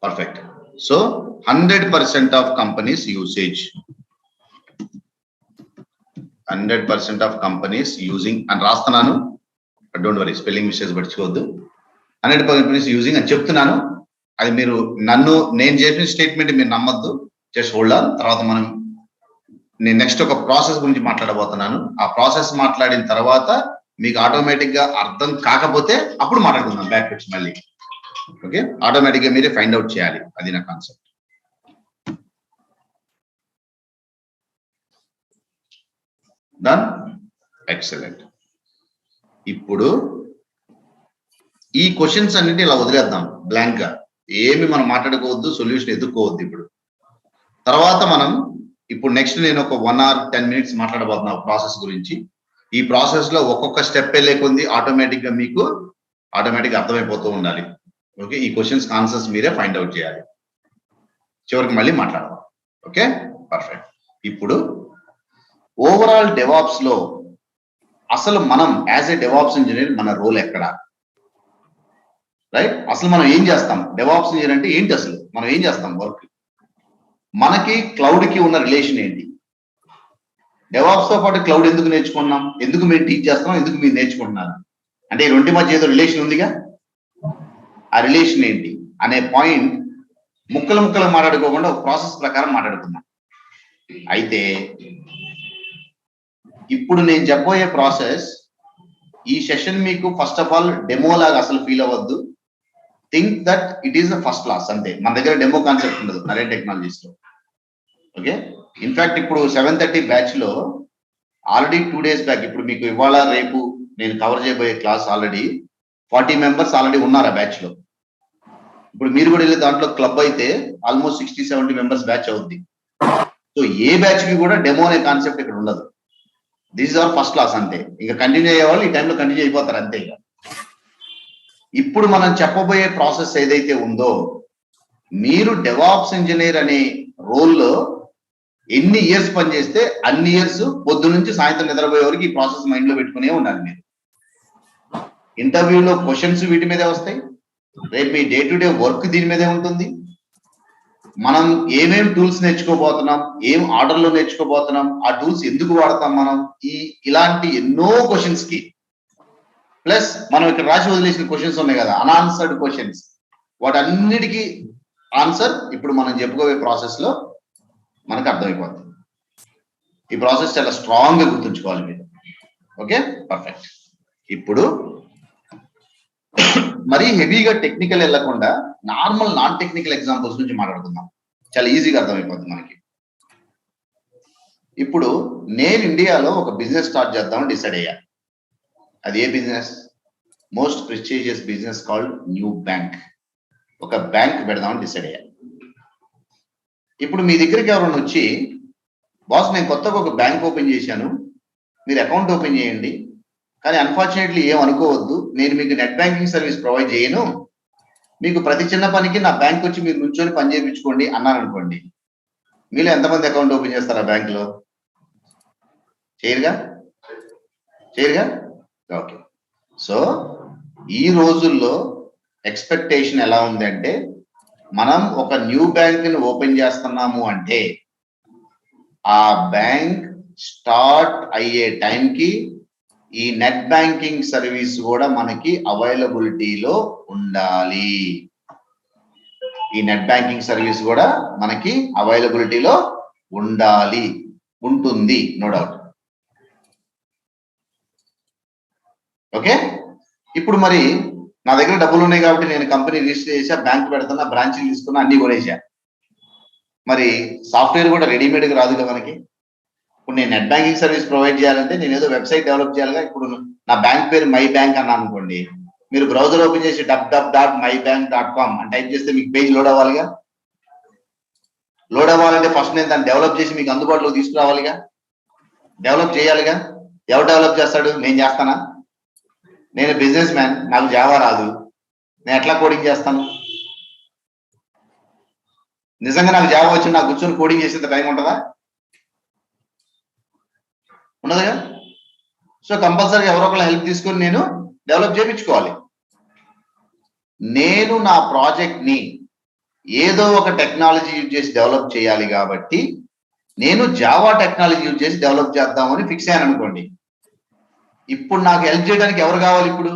Perfect. So 100% of companies usage. 100% of companies using and రాస్తున్నాను. Don't worry, spelling mistakes పట్టించుకోవద్దు. 100 companies using అని చెప్తున్నాను. అది మీరు నేను చేసిన స్టేట్మెంట్ మీరు నమ్మద్దు. Just hold on. తర్వాత నేను నెక్స్ట్ ఒక ప్రాసెస్ గురించి మాట్లాడబోతున్నాను. ఆ ప్రాసెస్ మాట్లాడిన తర్వాత మీకు ఆటోమేటిక్ గా అర్థం కాకపోతే అప్పుడు మాట్లాడుకుందాం బ్యాక్ వచ్చి మళ్ళీ. ఓకే, ఆటోమేటిక్ గా మీరే ఫైండ్ అవుట్ చేయాలి. అది నా కాన్సెప్ట్. Done, excellent. ఇప్పుడు ఈ క్వశ్చన్స్ అన్నిటి ఇలా వదిలేద్దాం బ్లాంక్ గా, ఏమి మనం మాట్లాడుకోవద్దు, సొల్యూషన్ ఎదుర్కోవద్దు. తర్వాత మనం ఇప్పుడు నెక్స్ట్ నేను ఒక 1 or 10 minutes మాట్లాడబోతున్నా ప్రాసెస్ గురించి. ఈ ప్రాసెస్ లో ఒక్కొక్క స్టెప్ లేకుంది ఆటోమేటిక్ గా మీకు అర్థమైపోతూ ఉండాలి. ఓకే, ఈ క్వశ్చన్స్ ఆన్సర్స్ మీరే ఫైండ్ అవుట్ చేయాలి. చివరికి మళ్ళీ మాట్లాడదాం. Okay, perfect. ఇప్పుడు ఓవరాల్ డెవాప్స్ లో అసలు మనం యాజ్ ఏ డెవాప్స్ ఇంజనీర్ మన రోల్ ఎక్కడ, రైట్? అసలు మనం ఏం చేస్తాం? డెవాప్స్ ఇంజనీర్ అంటే ఏంటి? అసలు మనం ఏం చేస్తాం వర్క్? మనకి క్లౌడ్ కి ఉన్న రిలేషన్ ఏంటి? డెవాప్స్ తో పాటు క్లౌడ్ ఎందుకు నేర్చుకున్నాం? ఎందుకు మీరు టీచ్ చేస్తున్నాం? ఎందుకు మీరు నేర్చుకుంటున్నారు? అంటే ఈ రెండింటి మధ్య ఏదో రిలేషన్ ఉందిగా. ఆ రిలేషన్ ఏంటి అనే పాయింట్ ముక్కలు మాట్లాడుకోకుండా ఒక ప్రాసెస్ ప్రకారం మాట్లాడుకుందాం. అయితే ఇప్పుడు నేను చెప్పబోయే ప్రాసెస్, ఈ సెషన్ మీకు ఫస్ట్ ఆఫ్ ఆల్ డెమో లాగా అసలు ఫీల్ అవ్వద్దు. Think that it is the first class అంతే. మన దగ్గర డెమో కాన్సెప్ట్ ఉండదు నరేన్ టెక్నాలజీస్ లో. ఓకే, ఇన్ఫాక్ట్ ఇప్పుడు 7:30 బ్యాచ్ లో ఆల్రెడీ 2 days బ్యాక్, ఇప్పుడు మీకు ఇవాళ రేపు నేను కవర్ చేయబోయే క్లాస్ ఆల్రెడీ 40 members ఆల్రెడీ ఉన్నారు ఆ బ్యాచ్ లో. ఇప్పుడు మీరు కూడా వెళ్ళి దాంట్లో క్లబ్ అయితే ఆల్మోస్ట్ 60-70 members బ్యాచ్ అవుద్ది. సో ఏ బ్యాచ్ కి కూడా డెమో అనే కాన్సెప్ట్ ఇక్కడ ఉండదు. This is our first class అంతే. ఇంకా కంటిన్యూ అయ్యే వాళ్ళు ఈ టైంలో కంటిన్యూ అయిపోతారు అంతే. ఇక ఇప్పుడు మనం చెప్పబోయే ప్రాసెస్ ఏదైతే ఉందో, మీరు డెవాప్స్ ఇంజనీర్ అనే రోల్లో ఎన్ని ఇయర్స్ పనిచేస్తే అన్ని ఇయర్స్ పొద్దు నుంచి సాయంత్రం నిద్రపోయే వరకు ఈ ప్రాసెస్ మైండ్ లో పెట్టుకునే ఉండాలి. మీరు ఇంటర్వ్యూలో క్వశ్చన్స్ వీటి మీదే వస్తాయి. రేపు మీ డే టు డే వర్క్ దీని మీదే ఉంటుంది. మనం ఏమేం టూల్స్ నేర్చుకోబోతున్నాం, ఏం ఆర్డర్లో నేర్చుకోబోతున్నాం, ఆ టూల్స్ ఎందుకు వాడతాం మనం, ఇలాంటి ఎన్నో క్వశ్చన్స్ కి ప్లస్ మనం ఇక్కడ రాసి వదిలేసిన క్వశ్చన్స్ ఉన్నాయి కదా, అన్ఆన్సర్డ్ క్వశ్చన్స్, వాటన్నిటికీ ఆన్సర్ ఇప్పుడు మనం చెప్పుకోవే ప్రాసెస్ లో మనకు అర్థమైపోతుంది. ఈ ప్రాసెస్ చాలా స్ట్రాంగ్ గా గుర్తుంచుకోవాలి మీరు. Okay, perfect. ఇప్పుడు మరీ హెవీగా టెక్నికల్ వెళ్లకుండా నార్మల్ నాన్ టెక్నికల్ ఎగ్జాంపుల్స్ నుంచి మాట్లాడుకుందాం. చాలా ఈజీగా అర్థమైపోతుంది మనకి. ఇప్పుడు నేను ఇండియాలో ఒక బిజినెస్ స్టార్ట్ చేద్దామని డిసైడ్ అయ్యా. అది ఏ business? Most prestigious business called new bank. ఒక బ్యాంక్ పెడదామని డిసైడ్ అయ్యా. ఇప్పుడు మీ దగ్గరికి ఎవరైనా వచ్చి, బాస్ నేను కొత్తగా ఒక బ్యాంక్ ఓపెన్ చేశాను, మీరు అకౌంట్ ఓపెన్ చేయండి, కానీ అన్ఫార్చునేట్లీ ఏం అనుకోవద్దు, నేను మీకు నెట్ బ్యాంకింగ్ సర్వీస్ ప్రొవైడ్ చేయను, మీకు ప్రతి చిన్న పనికి నా బ్యాంక్ వచ్చి మీరు నుంచొని పని చేయించుకోండి అన్నాను అనుకోండి, మీలో ఎంతమంది అకౌంట్ ఓపెన్ చేస్తారు ఆ బ్యాంకులో? చేయరుగా. ఓకే, సో ఈ రోజుల్లో ఎక్స్పెక్టేషన్ ఎలా ఉంది అంటే, మనం ఒక న్యూ బ్యాంక్ ని ఓపెన్ చేస్తున్నాము అంటే ఆ బ్యాంక్ స్టార్ట్ అయ్యే టైంకి ఈ నెట్ బ్యాంకింగ్ సర్వీస్ కూడా మనకి అవైలబిలిటీలో ఉండాలి. ఈ నెట్ బ్యాంకింగ్ సర్వీస్ కూడా మనకి అవైలబిలిటీలో ఉండాలి, ఉంటుంది, నో డౌట్. ఓకే, ఇప్పుడు మరి నా దగ్గర డబ్బులు ఉన్నాయి కాబట్టి నేను కంపెనీ రిజిస్టర్ చేసా, బ్యాంక్ పెడుతున్నా, బ్రాంచీలు తీసుకున్నా, అన్ని కొనేసా. మరి సాఫ్ట్వేర్ కూడా రెడీమేడ్గా రాదు కదా మనకి. ఇప్పుడు నేను నెట్ బ్యాంకింగ్ సర్వీస్ ప్రొవైడ్ చేయాలంటే నేను ఏదో వెబ్సైట్ డెవలప్ చేయాలిగా. ఇప్పుడు నా బ్యాంక్ పేరు మై బ్యాంక్ అన్నాను అనుకోండి, మీరు బ్రౌజర్ ఓపెన్ చేసి www.mybank.com అని టైప్ చేస్తే మీకు పేజ్ లోడ్ అవ్వాలిగా. లోడ్ అవ్వాలంటే ఫస్ట్ నేను దాన్ని డెవలప్ చేసి మీకు అందుబాటులో తీసుకురావాలిగా, డెవలప్ చేయాలిగా. ఎవరు డెవలప్ చేస్తాడు? నేను చేస్తానా? నేను బిజినెస్ మ్యాన్, నాకు జావా రాదు, నేను ఎట్లా కోడింగ్ చేస్తాను? నిజంగా నాకు జావా వచ్చి నాకు కూర్చొని కోడింగ్ చేసేంత టైం ఉంటుందా? ఉండదుగా. సో కంపల్సరీగా ఎవరో ఒకళ్ళ హెల్ప్ తీసుకొని నేను డెవలప్ చేయించుకోవాలి. నేను నా ప్రాజెక్ట్ ని ఏదో ఒక టెక్నాలజీ యూజ్ చేసి డెవలప్ చేయాలి కాబట్టి నేను జావా టెక్నాలజీ యూజ్ చేసి డెవలప్ చేద్దామని ఫిక్స్ అయ్యాను అనుకోండి. ఇప్పుడు నాకు హెల్ప్ చేయడానికి ఎవరు కావాలి? ఇప్పుడు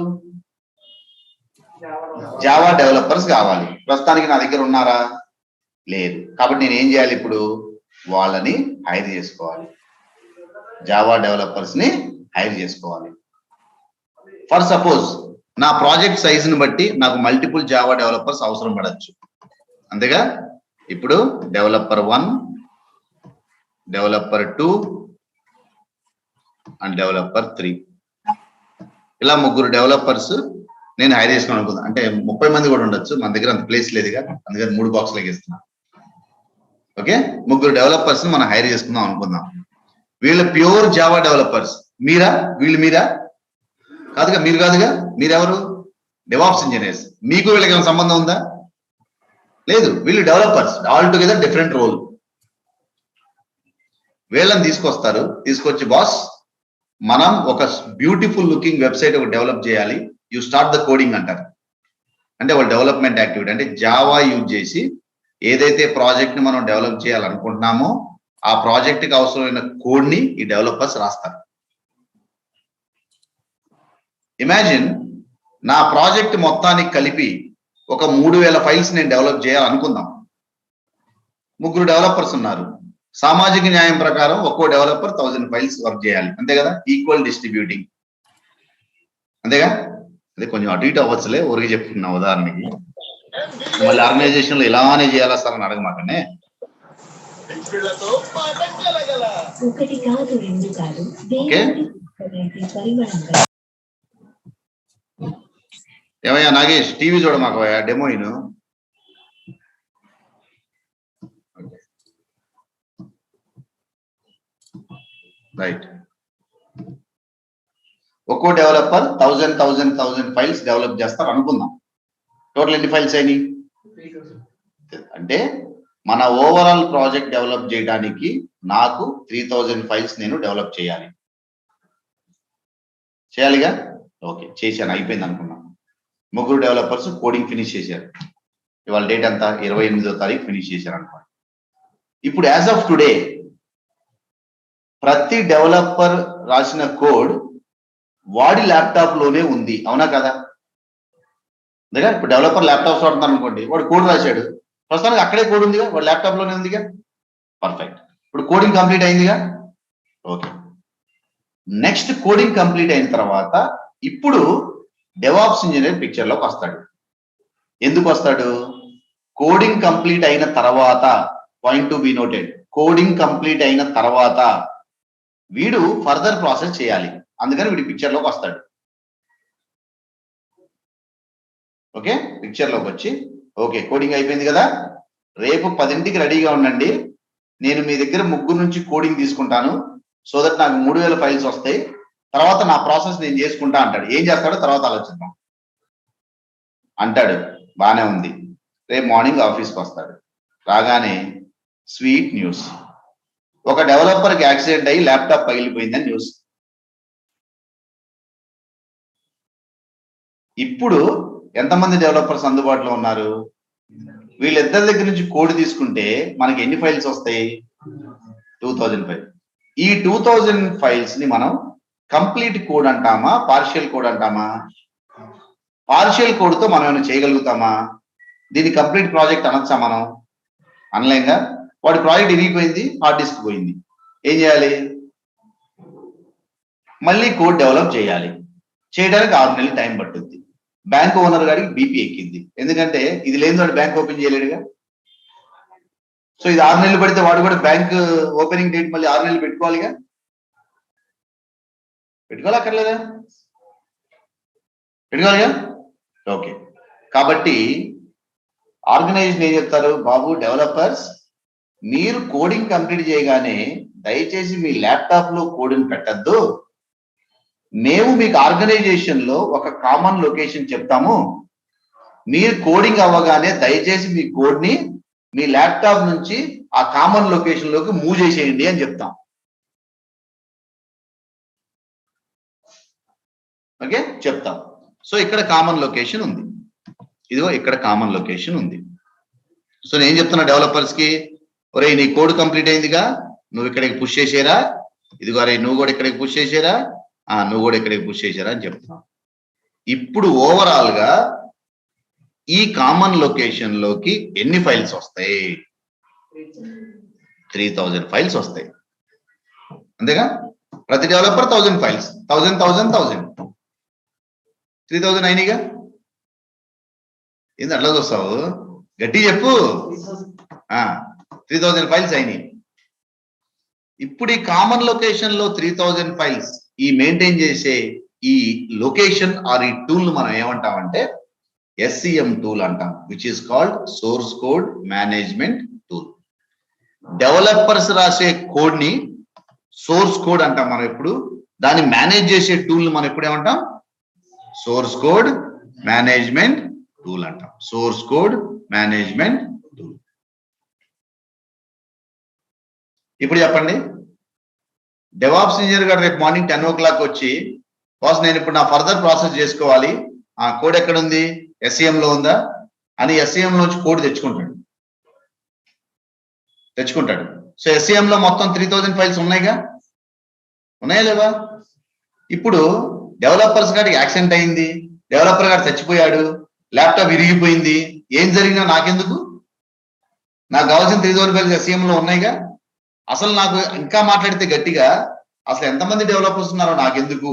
జావా డెవలపర్స్ కావాలి. ప్రస్తుతానికి నా దగ్గర ఉన్నారా? లేదు. కాబట్టి నేను ఏం చేయాలి? ఇప్పుడు వాళ్ళని హైర్ చేసుకోవాలి. జావా డెవలపర్స్ ని హైర్ చేసుకోవాలి. ఫర్ సపోజ్ నా ప్రాజెక్ట్ సైజుని బట్టి నాకు మల్టిపుల్ జావా డెవలపర్స్ అవసరం పడచ్చు. అంతేగా? ఇప్పుడు డెవలపర్ 1, డెవలపర్ 2 అండ్ డెవలపర్ 3 ఇలా 3 డెవలపర్స్ నేను హైర్ చేసుకుని అనుకుందాం. అంటే 30 మంది కూడా ఉండొచ్చు, మన దగ్గర అంత ప్లేస్ లేదుగా, అందుకని 3 బాక్స్లకి ఇస్తున్నా. ఓకే, 3 డెవలపర్స్ మనం హైర్ చేసుకుందాం అనుకుందాం. వీళ్ళు ప్యూర్ జావా డెవలపర్స్. మీరా? వీళ్ళు మీరా? కాదుగా, మీరు కాదుగా. మీరెవరు? DevOps engineers. మీకు వీళ్ళకి ఏమైనా సంబంధం ఉందా? లేదు. వీళ్ళు developers, all together different role. వీళ్ళని తీసుకొస్తారు. తీసుకొచ్చి బాస్ మనం ఒక బ్యూటిఫుల్ లుకింగ్ వెబ్సైట్ ఒక డెవలప్ చేయాలి, యూ స్టార్ట్ ద కోడింగ్ అంటారు. అంటే వాళ్ళ డెవలప్మెంట్ యాక్టివిటీ అంటే జావా యూజ్ చేసి ఏదైతే ప్రాజెక్ట్ ని మనం డెవలప్ చేయాలనుకుంటున్నామో ఆ ప్రాజెక్ట్ కి అవసరమైన కోడ్ ని ఈ డెవలపర్స్ రాస్తారు. ఇమాజిన్ నా ప్రాజెక్ట్ మొత్తానికి కలిపి ఒక 3000 ఫైల్స్ నేను డెవలప్ చేయాలనుకుందాం. 3 డెవలపర్స్ ఉన్నారు. సామాజిక న్యాయం ప్రకారం ఒక్కో డెవలపర్ 1000 ఫైల్స్ వర్క్ చేయాలి. అంతే కదా? Equal distributing. అంతేగా? అదే కొంచెం అటు ఇటు అవ్వచ్చులే, ఊరికి చెప్తున్నా ఉదాహరణకి. మళ్ళీ ఆర్గనైజేషన్ లో ఇలానే చేయాలా సార్ అని అడగమాకనే. ఓకే, ఏమయ్యా నాగేష్, టీవీ చూడమాక డెమో ఇను. రైట్. ఒక్కో డెవలపర్ 1000 ఫైల్స్ డెవలప్ చేస్తారు అనుకుందాం. టోటల్ ఎన్ని ఫైల్స్ అయినాయి? అంటే మన ఓవరాల్ ప్రాజెక్ట్ డెవలప్ చేయడానికి నాకు 3000 ఫైల్స్ నేను డెవలప్ చేయాలిగా. ఓకే, చేశాను, అయిపోయింది అనుకున్నాం. 3 డెవలపర్స్ కోడింగ్ ఫినిష్ చేశారు. ఇవాళ డేట్ అంతా 28వ తారీఖు ఫినిష్ చేశారు అనుకోండి. ఇప్పుడు యాజ్ ఆఫ్ టుడే ప్రతి డెవలపర్ రాసిన కోడ్ వాడి ల్యాప్టాప్ లోనే ఉంది. అవునా కదా? అందుకే ఇప్పుడు డెవలపర్ ల్యాప్టాప్స్ వాడుతున్నారు అనుకోండి, వాడు కోడ్ రాశాడు, ప్రస్తుతానికి అక్కడే కోడ్ ఉందిగా, వాడు ల్యాప్టాప్ లోనే ఉందిగా. పర్ఫెక్ట్. ఇప్పుడు కోడింగ్ కంప్లీట్ అయిందిగా. ఓకే, నెక్స్ట్ కోడింగ్ కంప్లీట్ అయిన తర్వాత ఇప్పుడు డెవాప్స్ ఇంజనీర్ పిక్చర్ లోకి వస్తాడు. ఎందుకు వస్తాడు? కోడింగ్ కంప్లీట్ అయిన తర్వాత, point to be noted, coding complete అయిన తర్వాత వీడు ఫర్దర్ ప్రాసెస్ చేయాలి. అందుకని వీడి పిక్చర్ లోకి వస్తాడు. ఓకే, పిక్చర్ లోకి వచ్చి ఓకే కోడింగ్ అయిపోయింది కదా, రేపు 10ంటికి రెడీగా ఉండండి, నేను మీ దగ్గర 3 నుంచి కోడింగ్ తీసుకుంటాను, సో దట్ నాకు 3000 ఫైల్స్ వస్తాయి, తర్వాత నా ప్రాసెస్ నేను చేసుకుంటా అంటాడు. ఏం చేస్తాడో తర్వాత ఆలోచిద్దాం అంటాడు. బానే ఉంది. రేపు మార్నింగ్ ఆఫీస్కి వస్తాడు. రాగానే స్వీట్ న్యూస్, ఒక డెవలపర్కి యాక్సిడెంట్ అయ్యి ల్యాప్టాప్ పగిలిపోయిందని న్యూస్. ఇప్పుడు ఎంతమంది డెవలపర్స్ అందుబాటులో ఉన్నారు? వీళ్ళిద్దరి దగ్గర నుంచి కోడ్ తీసుకుంటే మనకి ఎన్ని ఫైల్స్ వస్తాయి? 2000 ఫైల్స్. ఈ 2000 ఫైల్స్ ని మనం కంప్లీట్ కోడ్ అంటామా, పార్షియల్ కోడ్ అంటామా? పార్షియల్ కోడ్ తో మనం ఏమైనా చేయగలుగుతామా? దీన్ని కంప్లీట్ ప్రాజెక్ట్ అనొచ్చా మనం? అనలేంగా. వాడి ప్రాజెక్ట్ ఇరిగిపోయింది, హార్డ్ డిస్క్ పోయింది, ఏం చేయాలి? మళ్ళీ కోడ్ డెవలప్ చేయాలి. చేయడానికి 6 నెలలు టైం పట్టుద్ది. బ్యాంక్ ఓనర్ గారికి బీపీ ఎక్కింది, ఎందుకంటే ఇది లేని వాడు బ్యాంక్ ఓపెన్ చేయలేడుగా. సో ఇది 6 నెలలు పడితే వాడు కూడా బ్యాంక్ ఓపెనింగ్ డేట్ మళ్ళీ 6 నెలలు పెట్టుకోవాలిగా. పెట్టుకోవాలక్కర్లేదా? పెట్టుకోవాలిగా. ఓకే, కాబట్టి ఆర్గనైజేషన్ ఏం చెప్తారు? బాబు డెవలపర్స్, మీరు కోడింగ్ కంప్లీట్ చేయగానే దయచేసి మీ ల్యాప్టాప్ లో కోడింగ్ పెట్టద్దు, మేము మీకు ఆర్గనైజేషన్ లో ఒక కామన్ లొకేషన్ చెప్తాము, మీరు కోడింగ్ అవ్వగానే దయచేసి మీ కోడ్ ని మీ ల్యాప్టాప్ నుంచి ఆ కామన్ లొకేషన్ లోకి మూవ్ చేసేయండి అని చెప్తాం. ఓకే, చెప్తాం. సో ఇక్కడ కామన్ లొకేషన్ ఉంది, ఇదిగో ఇక్కడ కామన్ లొకేషన్ ఉంది. సో నేను చెప్తున్నా డెవలపర్స్ కి, ఒరే నీ కోడ్ కంప్లీట్ అయిందిగా, నువ్వు ఇక్కడికి పుష్ చేసేరా, ఇదిగో అరే నువ్వు కూడా ఇక్కడికి పుష్ చేసేరా, నువ్వు కూడా ఇక్కడికి పుష్ చేసేరా అని చెప్తున్నా. ఇప్పుడు ఓవరాల్ గా ఈ కామన్ లొకేషన్ లోకి ఎన్ని ఫైల్స్ వస్తాయి? 3000 ఫైల్స్ వస్తాయి, అంతేగా? ప్రతి డెవలపర్ 1000 ఫైల్స్, 1000 3000 అయినాయిగా. ఏంది అట్లా చూస్తావు? గట్టి చెప్పు. 3000 ఫైల్స్ అయినాయి. ఇప్పుడు ఈ కామన్ లొకేషన్ లో 3000 ఫైల్స్ ఈ మెయింటైన్ చేసే ఈ లొకేషన్ ఆర్ ఈ టూల్ మనం ఏమంటామంటే SCM టూల్ అంటాం, which is called source code management tool. Developers రాసే కోడ్ ని సోర్స్ కోడ్ అంటాం మనం. ఎప్పుడు దాన్ని మేనేజ్ చేసే టూల్ మనం ఎప్పుడు ఏమంటాం? సోర్స్ కోడ్ మేనేజ్మెంట్ టూల్ అంటాం. Source code management tool. ఇప్పుడు చెప్పండి, డెవాప్స్ ఇంజనీర్ గారు రేపు మార్నింగ్ 10 o'clock వచ్చి, బాస్ నేను ఇప్పుడు నా ఫర్దర్ ప్రాసెస్ చేసుకోవాలి, ఆ కోడ్ ఎక్కడ ఉంది, SCM లో ఉందా అని SCM లోంచి కోడ్ తెచ్చుకుంటాడు. సో SCM లో మొత్తం 3000 ఫైల్స్ ఉన్నాయిగా, ఉన్నాయా లేవా? ఇప్పుడు డెవలపర్స్ గారికి యాక్సిడెంట్ అయింది, డెవలపర్ గారు చచ్చిపోయాడు, ల్యాప్టాప్ విరిగిపోయింది, ఏం జరిగినా నాకెందుకు? నాకు కావాల్సిన 3000 ఫైల్స్ SCM లో ఉన్నాయిగా. అసలు నాకు ఇంకా మాట్లాడితే గట్టిగా, అసలు ఎంతమంది డెవలపర్స్ ఉన్నారో నాకెందుకు,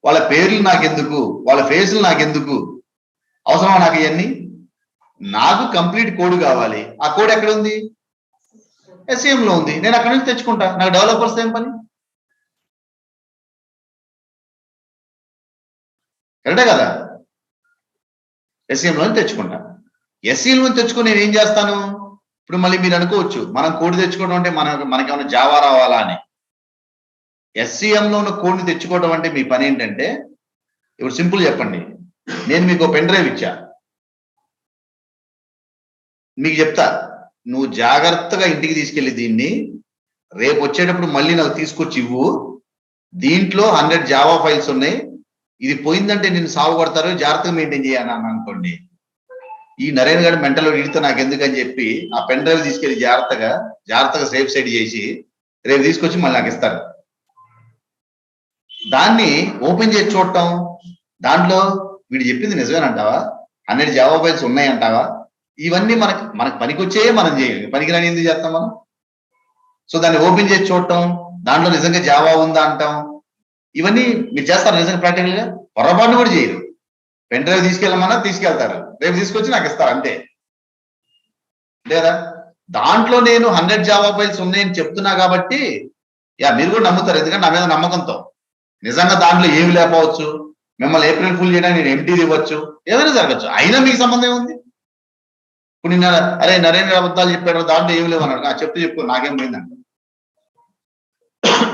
వాళ్ళ పేర్లు నాకెందుకు, వాళ్ళ ఫేసులు నాకెందుకు, అవసరమా నాకు ఇవన్నీ? నాకు కంప్లీట్ కోడ్ కావాలి. ఆ కోడ్ ఎక్కడ ఉంది? SCM లో ఉంది. నేను అక్కడి నుంచి తెచ్చుకుంటా. నాకు డెవలపర్స్ ఏం పని? కరెక్టే కదా? SCM లో తెచ్చుకుంటా. SCM లో తెచ్చుకొని నేను ఏం చేస్తాను? ఇప్పుడు మళ్ళీ మీరు అనుకోవచ్చు, మనం కోడ్ తెచ్చుకోవడం అంటే మనకేమైనా జావా రావాలా అని. SCM లో ఉన్న కోడ్ని తెచ్చుకోవడం అంటే మీ పని ఏంటంటే, ఇప్పుడు సింపుల్ చెప్పండి, నేను మీకు పెన్ డ్రైవ్ ఇచ్చా, మీకు చెప్తా నువ్వు జాగ్రత్తగా ఇంటికి తీసుకెళ్లి దీన్ని రేపు వచ్చేటప్పుడు మళ్ళీ నాకు తీసుకొచ్చి ఇవ్వు, దీంట్లో 100 జావా ఫైల్స్ ఉన్నాయి, ఇది పోయిందంటే నేను సాగు కొడతారు, జాగ్రత్తగా మెయింటైన్ చేయాలి అనుకోండి. ఈ నరేన్ గారి మెంటల్ వీడితో నాకు ఎందుకని చెప్పి ఆ పెన్ డ్రైవ్ తీసుకెళ్లి జాగ్రత్తగా సేఫ్ సైడ్ చేసి రేపు తీసుకొచ్చి మళ్ళీ నాకు ఇస్తారు. దాన్ని ఓపెన్ చేసి చూడటం, దాంట్లో వీడు చెప్పింది నిజమేనంటావా, 100 జావా ఫైల్స్ ఉన్నాయంటావా, ఇవన్నీ మనకు పనికొచ్చే మనం చేయాలి, పనికిరాని ఎందుకు చేస్తాం మనం? సో దాన్ని ఓపెన్ చేసి చూడటం, దాంట్లో నిజంగా జావా ఉందా అంటాం, ఇవన్నీ మీరు చేస్తారు నిజంగా ప్రాక్టికల్ గా? పొరపాటు కూడా చేయరు. పెన్ డ్రైవ్ తీసుకెళ్ళమన్నా తీసుకెళ్తారు, రేపు తీసుకొచ్చి నాకు ఇస్తారు, అంతే. లేదా దాంట్లో నేను 100 జావా ఫైల్స్ ఉన్నాయని చెప్తున్నా కాబట్టి మీరు కూడా నమ్ముతారు, ఎందుకంటే నా మీద నమ్మకంతో. నిజంగా దాంట్లో ఏమి లేకపోవచ్చు, మిమ్మల్ని ఏప్రిల్ ఫుల్ చేయడానికి నేను ఎంటీది ఇవ్వచ్చు, ఏదైనా జరగచ్చు, అయినా మీకు సంబంధం ఏముంది? ఇప్పుడు నిన్న అరే నరేంద్ర అబద్ధాలు చెప్పాడు, దాంట్లో ఏమి లేవు అన్నాడు, చెప్పు నాకేం పోయిందంట,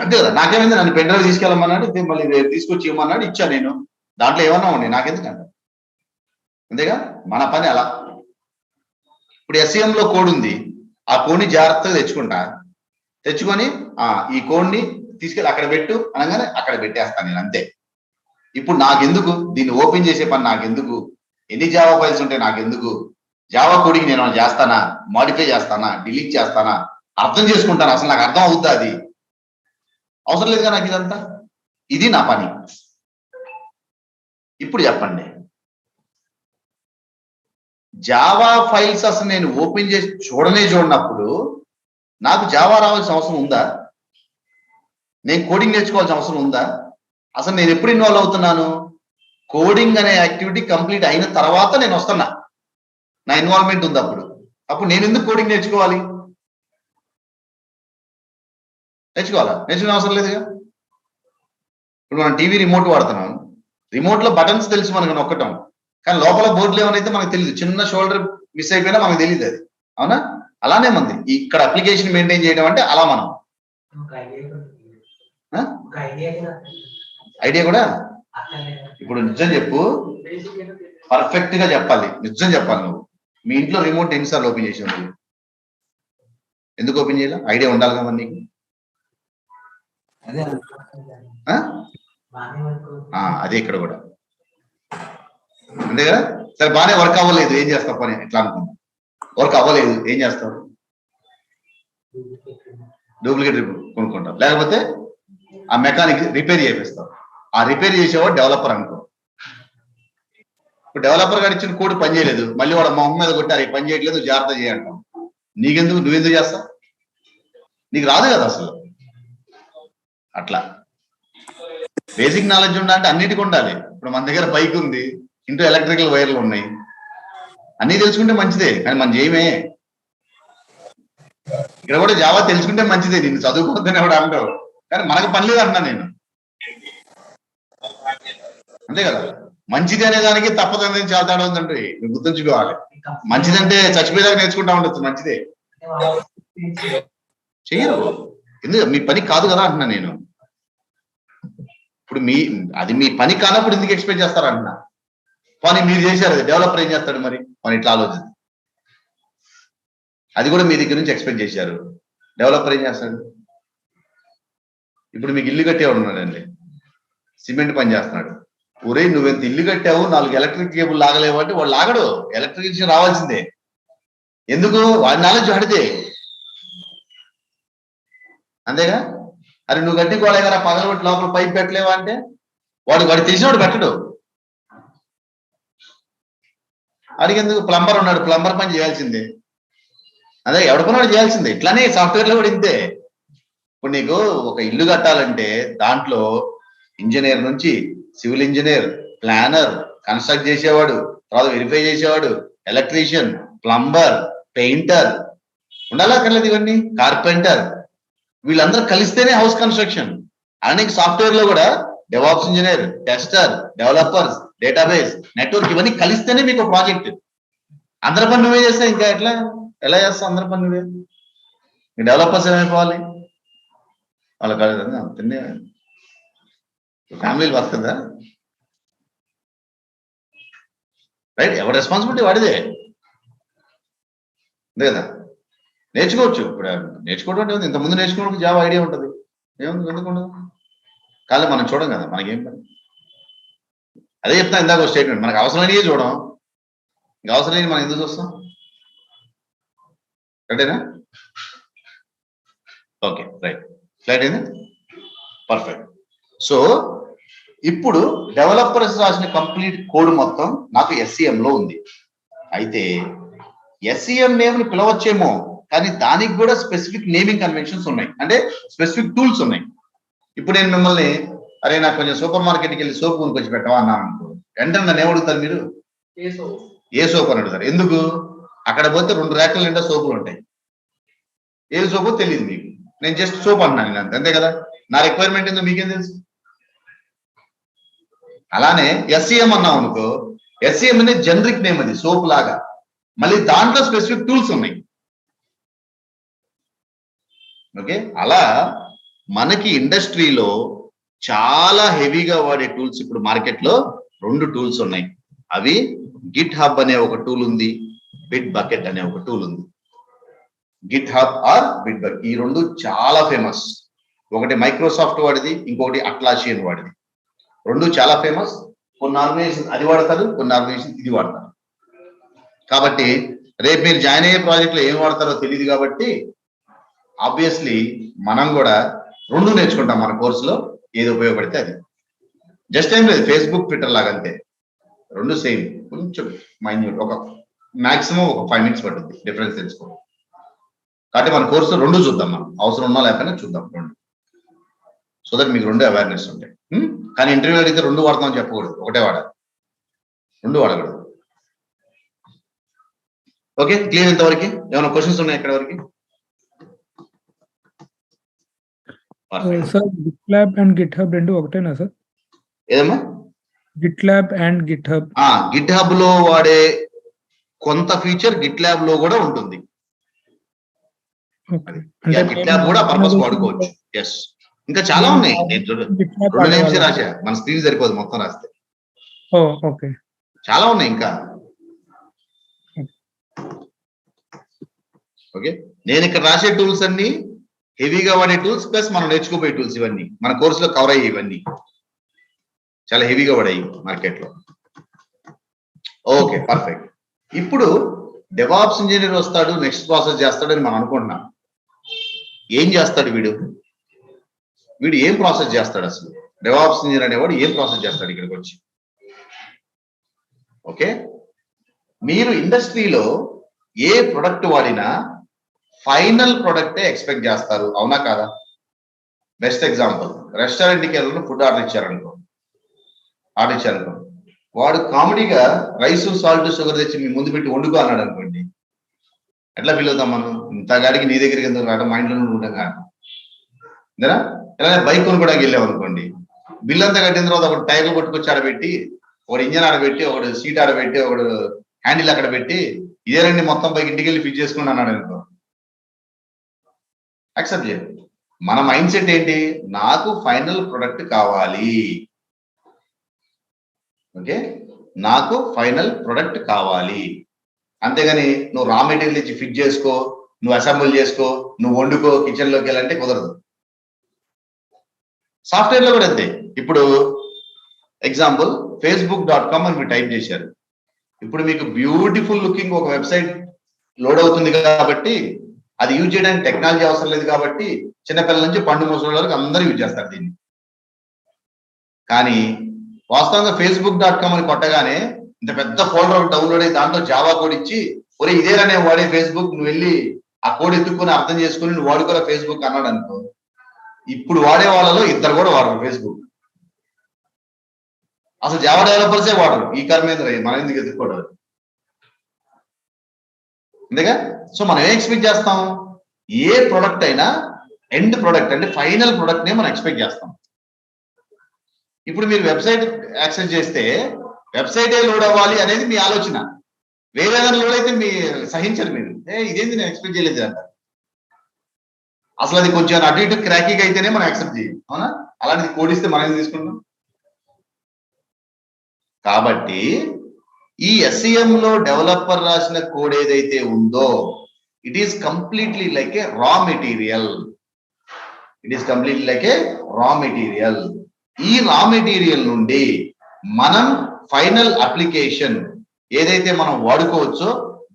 అంతే కదా? నాకేమైంది? నన్ను పెన్ డ్రైవ్ తీసుకెళ్ళమన్నాడు, మళ్ళీ తీసుకొచ్చి ఇవ్వమన్నాడు, ఇచ్చా నేను, దాంట్లో ఏమన్నా ఉండి నాకెందుకంట, అంతేగా? మన పని అలా. ఇప్పుడు SCM లో కోడ్ ఉంది, ఆ కోడ్ని జాగ్రత్తగా తెచ్చుకొని ఈ కోడ్ని తీసుకెళ్ళి అక్కడ పెట్టు అనగానే అక్కడ పెట్టేస్తాను నేను, అంతే. ఇప్పుడు నాకెందుకు దీన్ని ఓపెన్ చేసే పని? నాకెందుకు? ఎన్ని జావా ఫైల్స్ ఉంటే నాకెందుకు? జావా కోడింగ్ నేను చేస్తానా, మాడిఫై చేస్తానా, డిలీట్ చేస్తానా, అర్థం చేసుకుంటాను, అసలు నాకు అర్థం అవుద్దా? అది అవసరం లేదుగా నాకు ఇదంతా. ఇది నా పని. ఇప్పుడు చెప్పండి, జావా ఫైల్స్ అసలు నేను ఓపెన్ చేసి చూడనప్పుడు నాకు జావా రావాల్సిన అవసరం ఉందా? నేను కోడింగ్ నేర్చుకోవాల్సిన అవసరం ఉందా? అసలు నేను ఎప్పుడు ఇన్వాల్వ్ అవుతున్నాను? కోడింగ్ అనే యాక్టివిటీ కంప్లీట్ అయిన తర్వాత నేను వస్తున్నా, నా ఇన్వాల్వ్మెంట్ ఉంది. అప్పుడు నేను ఎందుకు కోడింగ్ నేర్చుకోవాలి? నేర్చుకునే అవసరం లేదుగా. ఇప్పుడు మనం టీవీ రిమోట్ వాడుతున్నాం, రిమోట్ లో బటన్స్ తెలుసు మనకు నొక్కటం, కానీ లోపల బోర్డులు ఏమనైతే మనకు తెలియదు, చిన్న షోల్డర్ మిస్ అయిపోయినా మనకు తెలియదు అది, అవునా? అలానే మంది ఇక్కడ అప్లికేషన్ మెయింటైన్ చేయడం అంటే అలా. మనం ఐడియా కూడా ఇప్పుడు నిజం చెప్పు, పర్ఫెక్ట్ గా చెప్పాలి, నిజం చెప్పాలి. నువ్వు మీ ఇంట్లో రిమోట్ ఎన్నిసార్లు ఓపెన్ చేసావు? ఎందుకు ఓపెన్ చేయాలి? ఐడియా ఉండాలి కదా నీకు. అదే ఇక్కడ కూడా అంతే కదా. సరే బాగానే వర్క్ అవ్వలేదు, ఏం చేస్తావు పని, ఎట్లా అనుకున్నా? వర్క్ అవ్వలేదు ఏం చేస్తావు? డూప్లికేట్ కొనుక్కుంటావు, లేకపోతే ఆ మెకానిక్ రిపేర్ చేపిస్తావు. ఆ రిపేర్ చేసేవాడు డెవలపర్ అనుకో. ఇప్పుడు డెవలపర్ గారు ఇచ్చిన కోడ్ పని చేయలేదు, మళ్ళీ వాడు మొహం మీద కొట్టారు ఈ పని చేయట్లేదు జాగ్రత్త చేయంటాం. నీకెందుకు, నువ్వెందుకు చేస్తావు? నీకు రాదు కదా అసలు. అట్లా బేసిక్ నాలెడ్జ్ ఉండాలంటే అన్నిటికీ ఉండాలి. ఇప్పుడు మన దగ్గర బైక్ ఉంది, ఇంట్లో ఎలక్ట్రికల్ వైర్లు ఉన్నాయి, అన్ని తెలుసుకుంటే మంచిదే, కానీ మనం చేయమే. ఇక్కడ కూడా జావా తెలుసుకుంటే మంచిదే, నిన్ను చదువుకోవద్దని ఎవడు అంటావు, కానీ మనకు పని లేదు అంటున్నా నేను. అంతే కదా, మంచిది అనే దానికి తప్పదని చాలా తేడా ఉందండి, నువ్వు గుర్తుంచుకోవాలి. మంచిదంటే చచ్చిపోయేదాకా నేర్చుకుంటా ఉండొచ్చు, మంచిదే. చెయ్యరు, ఎందుకు మీ పని కాదు కదా అంటున్నా నేను. ఇప్పుడు అది మీ పని కానప్పుడు ఎందుకు ఎక్స్పెక్ట్ చేస్తారంటున్నా. పని మీరు చేశారు, అది డెవలపర్ ఏం చేస్తాడు మరి? మన ఇట్లా ఆలోచన, అది కూడా మీ దగ్గర నుంచి ఎక్స్పెక్ట్ చేశారు, డెవలపర్ ఏం చేస్తాడు? ఇప్పుడు మీకు ఇల్లు కట్టేవాడు ఉన్నాడండి, సిమెంట్ పని చేస్తున్నాడు. ఒరే నువ్వెంత ఇల్లు కట్టావు, 4 ఎలక్ట్రిక్ కేబుల్ లాగలేవు అంటే వాడు లాగడు, ఎలక్ట్రిసిటీ రావాల్సిందే. ఎందుకు? వాడి నాలెడ్జ్ వాడితే, అంతేగా. అరే నువ్వు గట్టి గోడ కదా పగల కొట్టి లోపల పైప్ పెట్టలేవా అంటే వాడు తెలిసినవాడు పెట్టడు. అడిగేందుకు? ప్లంబర్ ఉన్నాడు, ప్లంబర్ పని చేయాల్సిందే, అదే ఎవడుకున్నాడు చేయాల్సిందే. ఇట్లానే సాఫ్ట్వేర్ లో కూడా ఇంతే. ఇప్పుడు నీకు ఒక ఇల్లు కట్టాలంటే దాంట్లో ఇంజనీర్ నుంచి సివిల్ ఇంజనీర్, ప్లానర్, కన్స్ట్రక్ట్ చేసేవాడు, తర్వాత వెరిఫై చేసేవాడు, ఎలక్ట్రీషియన్, ప్లంబర్, పెయింటర్ ఉండాలా అక్కర్లేదు, ఇవన్నీ కార్పెంటర్, వీళ్ళందరూ కలిస్తేనే హౌస్ కన్స్ట్రక్షన్. అలానే సాఫ్ట్వేర్ లో కూడా DevOps engineer, tester, developers, database, network, ఇవన్నీ కలిస్తేనే మీకు ప్రాజెక్ట్. అందరి పని నువ్వే చేస్తా ఇంకా ఎలా చేస్తావు? అందరి పని నువ్వే. డెవలపర్స్ ఏమైపోవాలి? వాళ్ళ కాదు అంతే, ఫ్యామిలీలు బతకదా? రైట్, ఎవరి రెస్పాన్సిబిలిటీ వాడిదే, అంతే కదా. నేర్చుకోవచ్చు, ఇప్పుడు నేర్చుకోవడం అంటే ఇంతకుముందు నేర్చుకోవడానికి జాబ్ ఐడియా ఉంటుంది, ఏముంది ఎందుకు ఉండదు? కానీ మనం చూడం కదా, మనకేం పని. అదే చెప్తా ఇందాక ఒక స్టేట్మెంట్, మనకు అవసరమైనవి చూడం, ఇంకా అవసరం లేని మనం ఎందుకు చూస్తాం? కరెక్టేనా? ఓకే రైట్, ఫ్లైట్ అయింది, పర్ఫెక్ట్. సో ఇప్పుడు డెవలపర్స్ రాసిన కంప్లీట్ కోడ్ మొత్తం నాకు SCM లో ఉంది. అయితే SCM నేమ్ ని పిలవచ్చేమో, కానీ దానికి కూడా స్పెసిఫిక్ నేమింగ్ కన్వెన్షన్స్ ఉన్నాయి, అంటే స్పెసిఫిక్ టూల్స్ ఉన్నాయి. ఇప్పుడు నేను మిమ్మల్ని అరే నాకు కొంచెం సూపర్ మార్కెట్కి వెళ్ళి సోప్ కొనుక్కొచ్చి పెట్టవా అన్నాను అనుకో, వెంటనే నన్ను ఏమడుగుతారు మీరు? ఏ సోప్ అని అడుగుతారు. ఎందుకు? అక్కడ పోతే 2 ర్యాకుల నిండా సోపులు ఉంటాయి, ఏ సోపో తెలియదు మీకు, నేను జస్ట్ సోప్ అంటున్నాను నేను అంతే కదా, నా రిక్వైర్మెంట్ ఏందో మీకేం తెలుసు. అలానే SCM అన్నాం అనుకో, SCM అనేది జనరిక్ నేమ్, అది సోప్ లాగా, మళ్ళీ దాంట్లో స్పెసిఫిక్ టూల్స్ ఉన్నాయి. ఓకే, అలా మనకి ఇండస్ట్రీలో చాలా హెవీగా వాడే టూల్స్ ఇప్పుడు మార్కెట్ లో 2 టూల్స్ ఉన్నాయి. అవి గిట్ హబ్ అనే ఒక టూల్ ఉంది, బిట్ బకెట్ అనే ఒక టూల్ ఉంది. GitHub or Bitbucket, ఈ 2 చాలా ఫేమస్. ఒకటి మైక్రోసాఫ్ట్ వాడిది, ఇంకొకటి అట్లాసియన్ వాడిది. 2 చాలా ఫేమస్. కొన్ని ఆర్గనైజేషన్ అది వాడతారు, కొన్ని ఆర్గనైజేషన్ ఇది వాడతారు. కాబట్టి రేపు మీరు జాయిన్ అయ్యే ప్రాజెక్ట్ లో ఏం వాడతారో తెలియదు, కాబట్టి ఆబ్వియస్లీ మనం కూడా 2 నేర్చుకుంటాం మన కోర్సులో, ఏది ఉపయోగపడితే అది. జస్ట్ ఏం లేదు, ఫేస్బుక్, ట్విట్టర్ లాగా అంతే, 2 సేమ్, కొంచెం మైన్యూట్, ఒక మాక్సిమం ఒక 5 minutes పడుతుంది డిఫరెన్స్ తెలుసుకోండి. కాబట్టి మన కోర్సులో 2 చూద్దాం, మనం అవసరం ఉన్నా లేకపోయినా చూద్దాం 2, సో దట్ మీకు 2 అవేర్నెస్ ఉంటాయి. కానీ ఇంటర్వ్యూ అడిగితే 2 వాడతామని చెప్పకూడదు, ఒకటే వాడాలి, 2 వాడకూడదు. ఓకే, క్లియర్ ఇంతవరకు? ఏమైనా క్వశ్చన్స్ ఉన్నాయి ఇక్కడ వరకు? సార్ గిట్లాబ్ అండ్ గిట్హబ్ 2 ఒకటేనా సార్? ఏదమ్మా? గిట్లాబ్ అండ్ గిట్హబ్. గిట్ హబ్ లో వాడే కొంత ఫీచర్ గిట్ ల్యాబ్ లో కూడా ఉంటుంది. గిట్ ల్యాబ్ కూడా పర్పస్ వాడుకోవచ్చు. ఎస్, ఇంకా చాలా ఉన్నాయి, నేను 2 నేమ్స్ రాశా, మన స్క్రీన్ సరిపోదు మొత్తం రాస్తే. ఓకే, చాలా ఉన్నాయి ఇంకా. ఓకే, నేను ఇక్కడ రాసే టూల్స్ అన్ని హెవీగా వాడే టూల్స్ ప్లస్ మనం నేర్చుకోబోయే టూల్స్, ఇవన్నీ మన కోర్సులో కవర్ అయ్యి, ఇవన్నీ చాలా హెవీగా వాడాయి మార్కెట్ లో. Okay perfect. ఇప్పుడు డెవాప్స్ ఇంజనీర్ వస్తాడు, నెక్స్ట్ ప్రాసెస్ చేస్తాడని మనం అనుకుంటున్నాం. ఏం చేస్తాడు వీడు? వీడు ఏం ప్రాసెస్ చేస్తాడు అసలు? డెవాప్స్ ఇంజనీర్ అనేవాడు ఏం ప్రాసెస్ చేస్తాడు ఇక్కడికి వచ్చి? ఓకే, మీరు ఇండస్ట్రీలో ఏ ప్రొడక్ట్ వాడినా ఫైనల్ ప్రొడక్టే ఎక్స్పెక్ట్ చేస్తారు, అవునా కాదా? బెస్ట్ ఎగ్జాంపుల్, రెస్టారెంట్కి వెళ్ళి ఫుడ్ ఆర్డర్ ఇచ్చారనుకో, వాడు కామెడీగా రైస్ సాల్ట్ షుగర్ తెచ్చి మీ ముందు పెట్టి వండుకో అన్నాడు అనుకోండి, ఎట్లా ఫీల్ అవుతాం మనం? ఇంత గాడికి నీ దగ్గరికి ఎందుకు రావడం, మా ఇంట్లో ఉంటాం కాదు. ఇలా బైక్ కొనుక్కోడానికి వెళ్ళాం అనుకోండి, బిల్ అంతా కట్టిన తర్వాత ఒకటి టైర్లు కొట్టుకొచ్చి ఆడబెట్టి, ఒకటి ఇంజన్ ఆడబెట్టి, ఒకటి సీట్ ఆడబెట్టి, ఒకటి హ్యాండిల్ అక్కడ పెట్టి, ఇదే రండి మొత్తం బైక్ ఇంటికి వెళ్ళి ఫిట్ చేసుకుని అన్నాడు అనుకో, యాక్సెప్ట్ చేయండి. మన మైండ్ సెట్ ఏంటి? నాకు ఫైనల్ ప్రొడక్ట్ కావాలి. ఓకే, నాకు ఫైనల్ ప్రొడక్ట్ కావాలి, అంతేగాని నువ్వు రా మెటీరియల్ ఇచ్చి ఫిట్ చేసుకో, నువ్వు అసెంబుల్ చేసుకో, నువ్వు వండుకో, కిచెన్ లోకి వెళ్ళంటే కుదరదు. సాఫ్ట్వేర్ లో కూడా అంతే. ఇప్పుడు ఎగ్జాంపుల్ facebook.com అని మీరు టైప్ చేశారు, ఇప్పుడు మీకు బ్యూటిఫుల్ లుకింగ్ ఒక వెబ్సైట్ లోడ్ అవుతుంది కాబట్టి, అది యూజ్ చేయడానికి టెక్నాలజీ అవసరం లేదు కాబట్టి, చిన్నపిల్లల నుంచి పండు ముసలి వరకు అందరూ యూజ్ చేస్తారు దీన్ని. కానీ వాస్తవంగా facebook.com అని కొట్టగానే ఇంత పెద్ద ఫోల్డర్ డౌన్లోడ్ అయ్యి దాంట్లో జావా కోడ్ ఇచ్చి, ఒరే ఇదేరనే వాడే ఫేస్బుక్, నువ్వు వెళ్ళి ఆ కోడ్ ఎత్తుక్కుని అర్థం చేసుకుని నువ్వు వాడుకోరా ఫేస్బుక్ అన్నాడు అనుకో, ఇప్పుడు వాడే వాళ్ళలో ఇద్దరు కూడా వాడరు ఫేస్బుక్. అసలు జావా డెవలపర్సే వాడరు. ఈ కర్మేంద్ర మనం ఎందుకు ఎత్తుక్కోవడం? అంతేగా. సో మనం ఏం ఎక్స్పెక్ట్ చేస్తాం? ఏ ప్రొడక్ట్ అయినా ఎండ్ ప్రొడక్ట్ అంటే ఫైనల్ ప్రొడక్ట్ నే మనం ఎక్స్పెక్ట్ చేస్తాం. ఇప్పుడు మీరు వెబ్సైట్ యాక్సెస్ చేస్తే వెబ్సైటే లోడ్ అవ్వాలి అనేది మీ ఆలోచన. వేరే ఏదైనా లోడ్ అయితే మీ సహించరు మీరు, ఇదేంది నేను ఎక్స్పెక్ట్ చేయలేదు అంట. అసలు అది కొంచెం అటు ఇటు క్రాకింగ్ అయితేనే మనం యాక్సెప్ట్ చేయం, అవునా? అలాంటిది కోడ్ ఇస్తే మనం తీసుకుంటాం. కాబట్టి ఈ SCM లో డెవలపర్ రాసిన కోడ్ ఏదైతే ఉందో, it is completely like A raw material. ఈ రా మెటీరియల్ నుండి మనం ఫైనల్ అప్లికేషన్ ఏదైతే మనం వాడుకోవచ్చో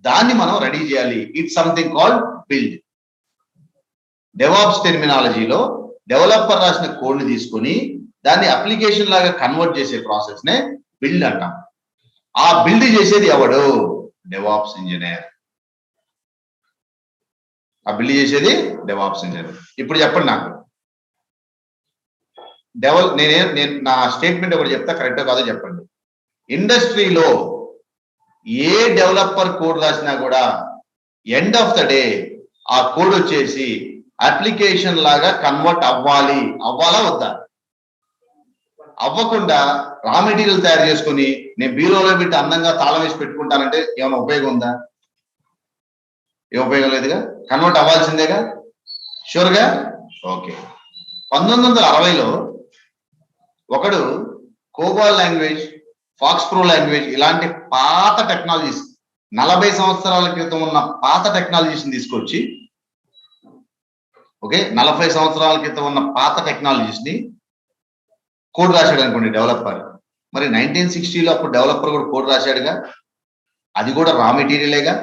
దాన్ని మనం రెడీ చేయాలి. It's something called build. DevOps టెర్మినాలజీలో డెవలపర్ రాసిన కోడ్ ని తీసుకొని దాన్ని అప్లికేషన్ లాగా కన్వర్ట్ చేసే ప్రాసెస్ నే బిల్డ్ అంటాం. ఆ బిల్డ్ చేసేది ఎవడు? DevOps engineer. ఇప్పుడు చెప్పండి నాకు, నేను నా స్టేట్మెంట్ ఒకటి చెప్తా, కరెక్టో కాదో చెప్పండి. ఇండస్ట్రీలో ఏ డెవలపర్ కోడ్ రాసినా కూడా ఎండ్ ఆఫ్ ద డే ఆ కోడ్ వచ్చేసి అప్లికేషన్ లాగా కన్వర్ట్ అవ్వాలా వద్దా? అవ్వకుండా రా మెటీరియల్ తయారు చేసుకుని నేను బీరోలో పెట్టి అందంగా తాళం వేసి పెట్టుకుంటానంటే ఏమైనా ఉపయోగం ఉందా? ఏ ఉపయోగం లేదుగా. కన్వర్ట్ అవ్వాల్సిందేగా, షూర్గా. ఓకే, 1960లో ఒకడు COBOL language, FoxPro language ఇలాంటి పాత టెక్నాలజీస్, 40 సంవత్సరాల క్రితం ఉన్న పాత టెక్నాలజీస్ తీసుకొచ్చి, ఓకే 40 సంవత్సరాల క్రితం ఉన్న పాత టెక్నాలజీస్ ని కోడ్ రాశాడు అనుకోండి డెవలపర్. మరి 1960లో అప్పుడు డెవలపర్ కూడా కోడ్ రాశాడుగా, అది కూడా రా మెటీరియలేగా.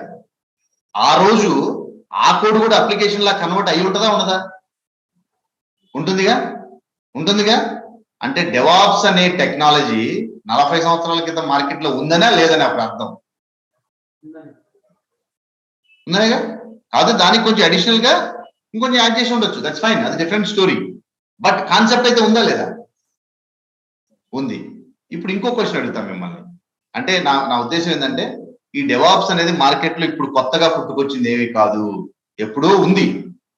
ఆ రోజు ఆ కోడ్ కూడా అప్లికేషన్ లా కన్వర్ట్ అయి ఉంటుందా ఉండదా? ఉంటుందిగా. అంటే డెవాప్స్ అనే టెక్నాలజీ 40 సంవత్సరాల క్రితం మార్కెట్ లో ఉందనా లేదని అప్పుడు అర్థం. ఉందనేగా. కాదు, దానికి కొంచెం అడిషనల్ గా ఇంకొంచెం యాడ్ చేసి ఉండొచ్చు, దట్స్ ఫైన్, అది డిఫరెంట్ స్టోరీ. బట్ కాన్సెప్ట్ అయితే ఉందా లేదా? ఉంది. ఇప్పుడు ఇంకో క్వశ్చన్ అడుగుతాం మిమ్మల్ని. అంటే నా ఉద్దేశం ఏంటంటే, ఈ డెవాప్స్ అనేది మార్కెట్ లో ఇప్పుడు కొత్తగా పుట్టుకొచ్చింది ఏమీ కాదు, ఎప్పుడూ ఉంది.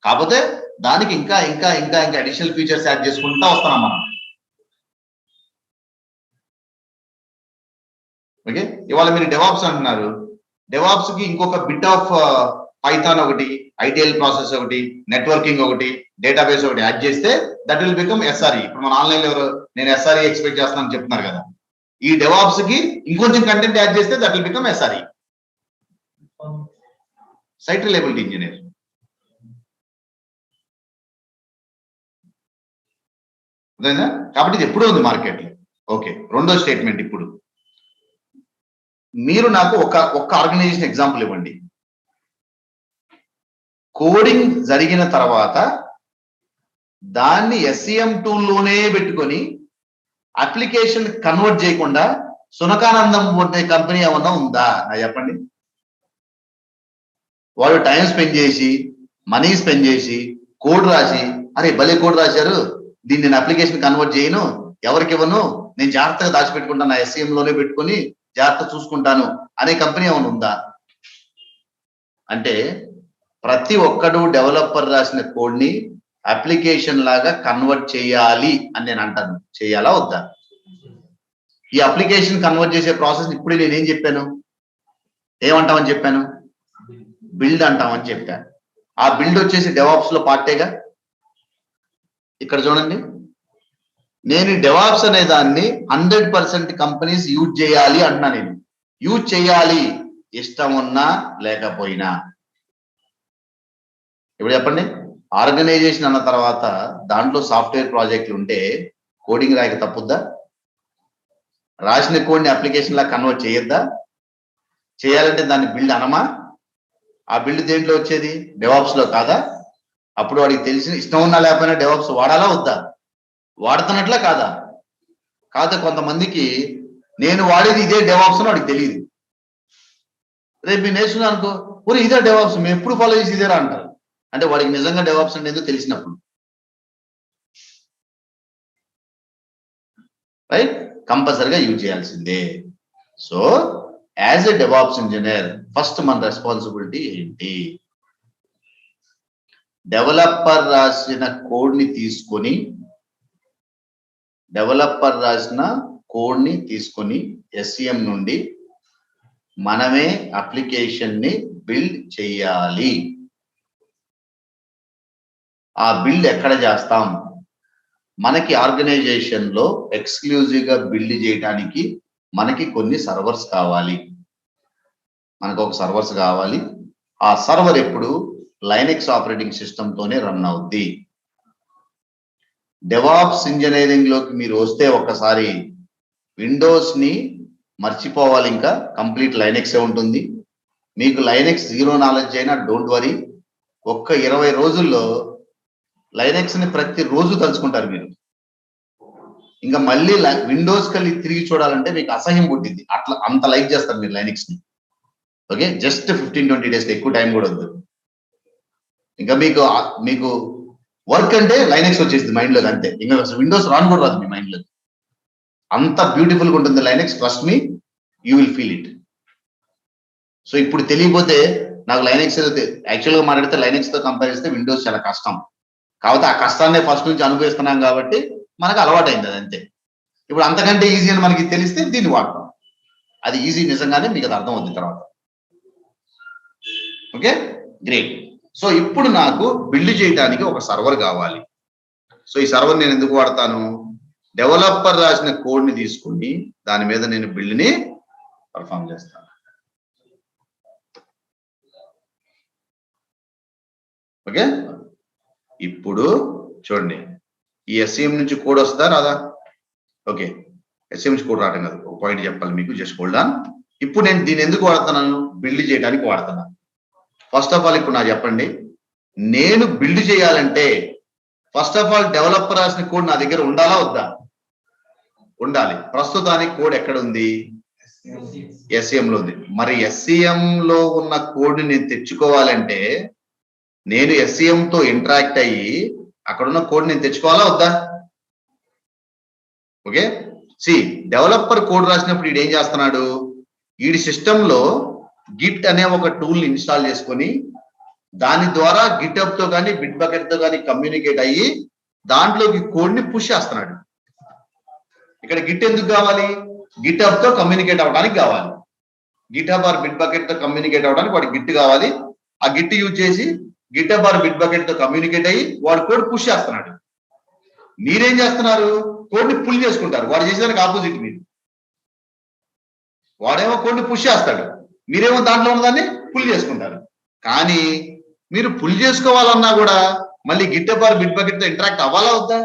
కాకపోతే దానికి ఇంకా ఇంకా ఇంకా ఇంకా అడిషనల్ ఫీచర్స్ యాడ్ చేసుకుంటా వస్తున్నాం మనం. ఓకే, ఇవాళ మీరు డెవాప్స్ అంటున్నారు, డెవాప్స్ కి ఇంకొక బిట్ ఆఫ్ పైథాన్ ఒకటి, ఐటీఎల్ ప్రాసెస్ ఒకటి, నెట్వర్కింగ్ ఒకటి, డేటాబేస్ ఒకటి యాడ్ చేస్తే దట్ విల్ బికమ్ SRE. ఇప్పుడు మన ఆన్లైన్ లో నేను SRE ఎక్స్పెక్ట్ చేస్తున్నాను చెప్తున్నారు కదా, ఈ డెవాప్స్ కి ఇంకొంచెం కంటెంట్ యాడ్ చేస్తే that will become SRE, site reliability engineer. అదేనా? కాబట్టి ఇది ఎప్పుడూ ఉంది మార్కెట్ లో. ఓకే, రెండో స్టేట్మెంట్. ఇప్పుడు మీరు నాకు ఒక్క ఆర్గనైజేషన్ ఎగ్జాంపుల్ ఇవ్వండి. కోడింగ్ జరిగిన తర్వాత దాన్ని SCM టూల్లోనే పెట్టుకొని అప్లికేషన్ కన్వర్ట్ చేయకుండా సునకానందం పొందే కంపెనీ ఏమన్నా ఉందా నాకు చెప్పండి. వాడు టైం స్పెండ్ చేసి మనీ స్పెండ్ చేసి కోడ్ రాసి అరే భలే కోడ్ రాశారు, దీన్ని నేను అప్లికేషన్ కన్వర్ట్ చేయను, ఎవరికి ఇవ్వను, నేను జాగ్రత్తగా దాచిపెట్టుకుంటాను, నా SCM లోనే పెట్టుకొని జాగ్రత్త చూసుకుంటాను అనే కంపెనీ ఏమైనా ఉందా? అంటే ప్రతి ఒక్కడు డెవలపర్ రాసిన కోడ్ ని అప్లికేషన్ లాగా కన్వర్ట్ చేయాలి అని నేను అంటాను. చేయాలా వద్దా? ఈ అప్లికేషన్ కన్వర్ట్ చేసే ప్రాసెస్ ఇప్పుడు నేనేం చెప్పాను, ఏమంటామని చెప్పాను, బిల్డ్ అంటామని చెప్పాను. ఆ బిల్డ్ వచ్చేసి డెవాప్స్ లో పార్టేగా. ఇక్కడ చూడండి, నేను డెవాప్స్ అనే దాన్ని 100% కంపెనీస్ యూజ్ చేయాలి అంటున్నా. నేను యూజ్ చేయాలి, ఇష్టం ఉన్నా లేకపోయినా. ఇప్పుడు చెప్పండి, ఆర్గనైజేషన్ అన్న తర్వాత దాంట్లో సాఫ్ట్వేర్ ప్రాజెక్టులు ఉంటే కోడింగ్ రాయక తప్పుద్దా? రాసిన కోడ్ని అప్లికేషన్ లా కన్వర్ట్ చేయొద్దా? చేయాలంటే దాన్ని బిల్డ్ అనమా? ఆ బిల్డ్ దేంట్లో వచ్చేది? డెవాప్స్ లో కాదా? అప్పుడు వాడికి తెలిసిన ఇష్టం ఉన్నా లేకపోయినా డెవాప్స్ వాడాలా వద్దా? వాడుతున్నట్లా కాదా? కాదు, కొంతమందికి నేను వాడేది ఇదే డెవాప్స్ అని వాడికి తెలియదు. రేపు మీరు నేర్చుకున్నా అనుకో, ఊరు ఇదే డెవాప్స్ మేము ఎప్పుడు ఫాలో చేసి ఇదేరా అంటారు. అంటే వాడికి నిజంగా డెవాప్స్ అనేది తెలిసినప్పుడు, రైట్? కంపల్సరిగా యూజ్ చేయాల్సిందే. So as a DevOps engineer first మన రెస్పాన్సిబిలిటీ ఏంటి? డెవలపర్ రాసిన కోడ్ ని తీసుకొని SCM నుండి మనమే అప్లికేషన్ ని బిల్డ్ చేయాలి. ఆ బిల్డ్ ఎక్కడ చేస్తాం? మనకి ఆర్గనైజేషన్ లో ఎక్స్క్లూజివ్ గా బిల్డ్ చేయడానికి మనకి కొన్ని సర్వర్స్ కావాలి. మనకు ఒక సర్వర్స్ కావాలి. ఆ సర్వర్ ఎప్పుడు లైనెక్స్ ఆపరేటింగ్ సిస్టమ్ తోనే రన్ అవుద్ది. డెవాప్స్ ఇంజనీరింగ్ లోకి మీరు వస్తే ఒక్కసారి విండోస్ ని మర్చిపోవాలి, ఇంకా కంప్లీట్ లైనెక్సే ఉంటుంది. మీకు లైనెక్స్ జీరో నాలెడ్జ్ అయినా డోంట్ వరీ, ఒక్క 20 రోజుల్లో లైనెక్స్ ని ప్రతి రోజు తలుచుకుంటారు మీరు. ఇంకా మళ్ళీ విండోస్ కలిగి తిరిగి చూడాలంటే మీకు అసహ్యం పుట్టింది. అట్లా అంత లైక్ చేస్తారు మీరు లైనెక్స్ ని. ఓకే, జస్ట్ 15-20 డేస్, ఎక్కువ టైం కూడా వద్దు. ఇంకా మీకు వర్క్ అంటే లైనెక్స్ వచ్చేసింది మైండ్ లోకి, అంతే. ఇంకా విండోస్ రాను కూడా రాదు మీ మైండ్ లోకి. అంత బ్యూటిఫుల్ గా ఉంటుంది Linux. Trust me, you will feel it. So ఇప్పుడు తెలియకపోతే నాకు లైనెక్స్ యాక్చువల్ గా మాట్లాడితే లైనెక్స్ తో కంపేర్ చేస్తే విండోస్ చాలా కష్టం. కాబట్టి ఆ కష్టాన్ని ఫస్ట్ నుంచి అనుభవిస్తున్నాం కాబట్టి మనకు అలవాటైంది అది, అంతే. ఇప్పుడు అంతకంటే ఈజీ అని మనకి తెలిస్తే దీన్ని వాడతాం. అది ఈజీ నిజంగానే, మీకు అది అర్థం అవుతుంది తర్వాత. Okay, great. సో ఇప్పుడు నాకు బిల్డ్ చేయడానికి ఒక సర్వర్ కావాలి. సో ఈ సర్వర్ నేను ఎందుకు వాడతాను? డెవలపర్ రాసిన కోడ్ ని తీసుకుని దాని మీద నేను బిల్డ్ ని పర్ఫామ్ చేస్తాను. ఓకే, ఇప్పుడు చూడండి, ఈ SCM నుంచి కోడ్ వస్తుందా రాదా? ఓకే, SCM నుంచి కోడ్ రావడం కాదు, ఒక పాయింట్ చెప్పాలి మీకు, జస్ట్ హోల్డ్ ఆన్. ఇప్పుడు నేను దీన్ని ఎందుకు వాడుతున్నాను? బిల్డ్ చేయడానికి వాడుతున్నాను. ఫస్ట్ ఆఫ్ ఆల్ ఇప్పుడు నాకు చెప్పండి, నేను బిల్డ్ చేయాలంటే ఫస్ట్ ఆఫ్ ఆల్ డెవలపర్ రాసిన కోడ్ నా దగ్గర ఉండాలా వద్దా? ఉండాలి. ప్రస్తుతానికి కోడ్ ఎక్కడ ఉంది? SCM లో ఉంది. మరి SCM లో ఉన్న కోడ్ ని నేను తెచ్చుకోవాలంటే నేను SCM తో ఇంటరాక్ట్ అయ్యి అక్కడ ఉన్న కోడ్ నేను తెచ్చుకోవాలా వద్దా? ఓకే, డెవలపర్ కోడ్ రాసినప్పుడు వీడు ఏం చేస్తున్నాడు? వీడి సిస్టమ్ లో గిట్ అనే ఒక టూల్ ని ఇన్స్టాల్ చేసుకొని దాని ద్వారా గిట్హబ్ తో కానీ బిట్ బకెట్ తో కానీ కమ్యూనికేట్ అయ్యి దాంట్లోకి కోడ్ ని పుష్ చేస్తున్నాడు. ఇక్కడ గిట్ ఎందుకు కావాలి? గిట్హబ్ తో కమ్యూనికేట్ అవ్వడానికి కావాలి. గిట్హబ్ ఆర్ బిట్ బకెట్ తో కమ్యూనికేట్ అవ్వడానికి వాడికి గిట్ కావాలి. ఆ గిట్ యూజ్ చేసి గిట్హబ్ ఆర్ బిట్ బకెట్ తో కమ్యూనికేట్ అయ్యి వాడు కోడ్ పుష్ చేస్తున్నాడు. మీరేం చేస్తున్నారు? కోడ్ ని పుల్ చేసుకుంటారు. వాడు చేసేదానికి ఆపోజిట్ మీరు. వాడేమో కోడ్ ని పుష్ చేస్తాడు, మీరేమో దాంట్లో ఉన్నదాన్ని పుల్ చేసుకుంటారు. కానీ మీరు పుల్ చేసుకోవాలన్నా కూడా మళ్ళీ గిట్హబ్ ఆర్ బిట్ బకెట్ తో ఇంటరాక్ట్ అవ్వాలా వద్దా?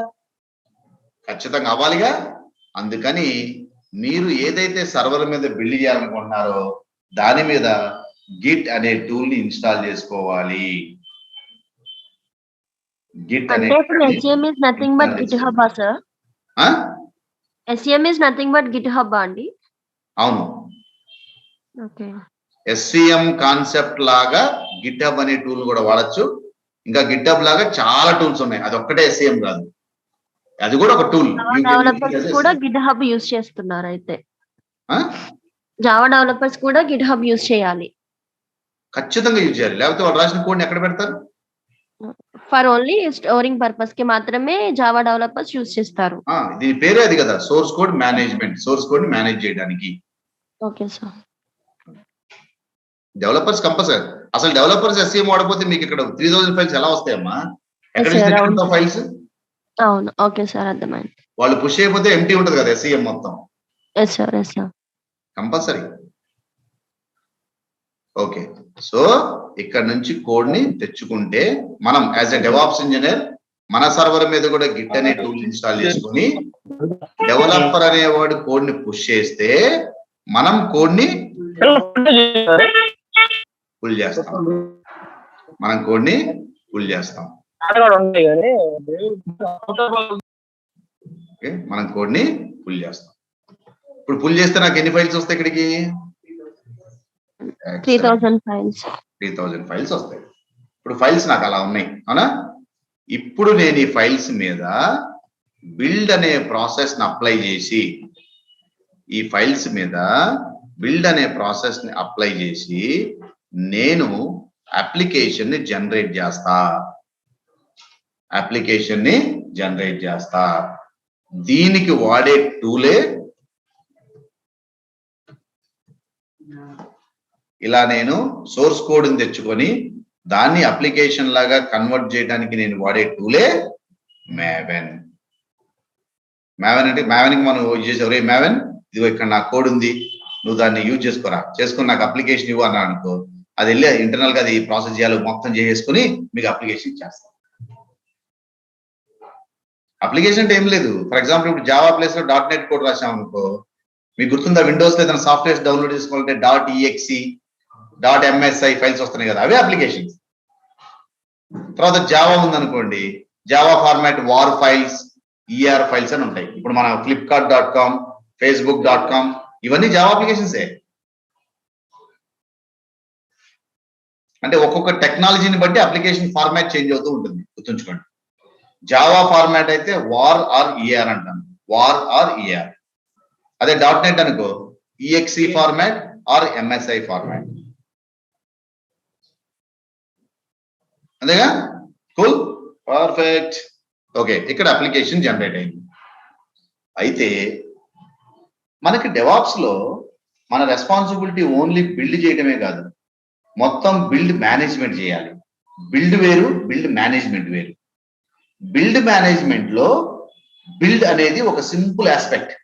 ఖచ్చితంగా అవ్వాలిగా. అందుకని మీరు ఏదైతే సర్వర్ మీద బిల్డ్ చేయాలనుకుంటున్నారో దాని మీద గిట్ అనే టూల్ ని ఇన్స్టాల్ చేసుకోవాలి. గిట్ అనే అంటే ఇప్పుడు SCM is nothing but GitHub sir. SCM is nothing but GitHub అండి. అవును, ఓకే. SCM కాన్సెప్ట్ లాగా గిట్హబ్ అనే టూల్ కూడా వాడచ్చు. ఇంకా గిట్హబ్ లాగా చాలా టూల్స్ ఉన్నాయి, అది ఒక్కటే SCM కాదు, అది కూడా ఒక టూల్. డెవలపర్స్ కూడా GitHub యూస్ చేస్తున్నారు అయితే. జావా డెవలపర్స్ కూడా GitHub యూస్ చేయాలి. ఖచ్చితంగా యూజ్ చేయాలి, లేకపోతే వాళ్ళు రాసిన కోడ్ని ఎక్కడ పెడతారు? ఫర్ ఓన్లీ స్టోరింగ్ పర్పస్ కి మాత్రమే జావా డెవలపర్స్ యూస్ చేస్తారు. దీని పేరే అది కదా, source code management, source code ని మేనేజ్ చేయడానికి. Okay sir. Developers compulsory. అసలు డెవలపర్స్ SCM వాడకపోతే మీకు ఇక్కడ 3000 ఫైల్స్ ఎలా వస్తాయమ్మా? ఎక్కడ నుంచి ఫైల్స్? అవును, ఓకే సార్, అర్థమైంది. వాళ్ళు పుష్ అయిపోతే ఎంటీ ఉంటది కదా SCM మొత్తం. Yes sir, yes sir, compulsory. Okay, so ఇక్కడ నుంచి కోడ్ ని తెచ్చుకుంటే మనం యాజ్ ఎ డెవాప్స్ ఇంజనీర్ మన సర్వర్ మీద కూడా గిట్ అనే టూల్ ఇన్స్టాల్ చేసుకుని డెవలపర్ అనేవాడు కోడ్ ని పుష్ చేస్తే మనం కోడ్ ని పుల్ చేస్తాం. మనం కోడ్ ని పుల్ చేస్తాం. మనం కోడ్ ని పుల్ చేస్తాం. ఇప్పుడు పుల్ చేస్తే నాకు ఎన్ని ఫైల్స్ వస్తాయి? ఇక్కడికి 3000 ఫైల్స్. 3000 ఫైల్స్ వస్తాయి. ఇప్పుడు ఫైల్స్ నాకు అలా ఉన్నాయి, అవునా? ఇప్పుడు నేను ఈ ఫైల్స్ మీద బిల్డ్ అనే ప్రాసెస్ ని అప్లై చేసి, ఈ ఫైల్స్ మీద బిల్డ్ అనే ప్రాసెస్ ని అప్లై చేసి నేను అప్లికేషన్ ని జనరేట్ చేస్తా. అప్లికేషన్ ని జనరేట్ చేస్తా. దీనికి వాడే టూలే ఇలా నేను సోర్స్ కోడ్ ని తెచ్చుకొని దాన్ని అప్లికేషన్ లాగా కన్వర్ట్ చేయడానికి నేను వాడే టూలే మావెన్. మావెన్ అంటే మావెన్కి మనం యూజ్ చేసే, ఒరే మావెన్ ఇదిగో ఇక్కడ నా కోడ్ ఉంది, నువ్వు దాన్ని యూజ్ చేసుకోరా, చేసుకుని నాకు అప్లికేషన్ ఇవ్వు అన్నా అనుకో, అది వెళ్ళి ఇంటర్నల్ గా అది ప్రాసెస్ చేయాలి, మొత్తం చేసేసుకుని మీకు అప్లికేషన్ ఇచ్చేస్తాం. అప్లికేషన్ అంటే ఏం లేదు. ఫర్ ఎగ్జాంపుల్ ఇప్పుడు జావా ప్లేస్ లో .NET కోడ్ రాసాం అనుకో, మీకు గుర్తుందా విండోస్ లో ఏదైనా సాఫ్ట్వేర్స్ డౌన్లోడ్ చేసుకోవాలంటే .exe .msi ఫైల్స్ వస్తున్నాయి కదా, అవే అప్లికేషన్స్. తర్వాత జావా ఉందనుకోండి, Java format war files, ER files అని ఉంటాయి. ఇప్పుడు మన flipkart.com, facebook.com ఇవన్నీ జావా అప్లికేషన్సే. అంటే ఒక్కొక్క టెక్నాలజీని బట్టి అప్లికేషన్ ఫార్మాట్ చేంజ్ అవుతూ ఉంటుంది, గుర్తుంచుకోండి. జావా ఫార్మాట్ అయితే వార్ ఆర్ ER అంటాను, వార్ ఆర్ ER. అదే .NET అనుకో exe format or MSI format. అంతేగా? Cool, perfect. ఓకే, ఇక్కడ అప్లికేషన్ జనరేట్ అయింది. అయితే మనకి డెవాప్స్ లో మన రెస్పాన్సిబిలిటీ ఓన్లీ బిల్డ్ చేయడమే కాదు, మొత్తం బిల్డ్ మేనేజ్మెంట్ చేయాలి. బిల్డ్ వేరు, బిల్డ్ మేనేజ్మెంట్ వేరు. బిల్డ్ మేనేజ్మెంట్ లో బిల్డ్ అనేది ఒక సింపుల్ ఆస్పెక్ట్,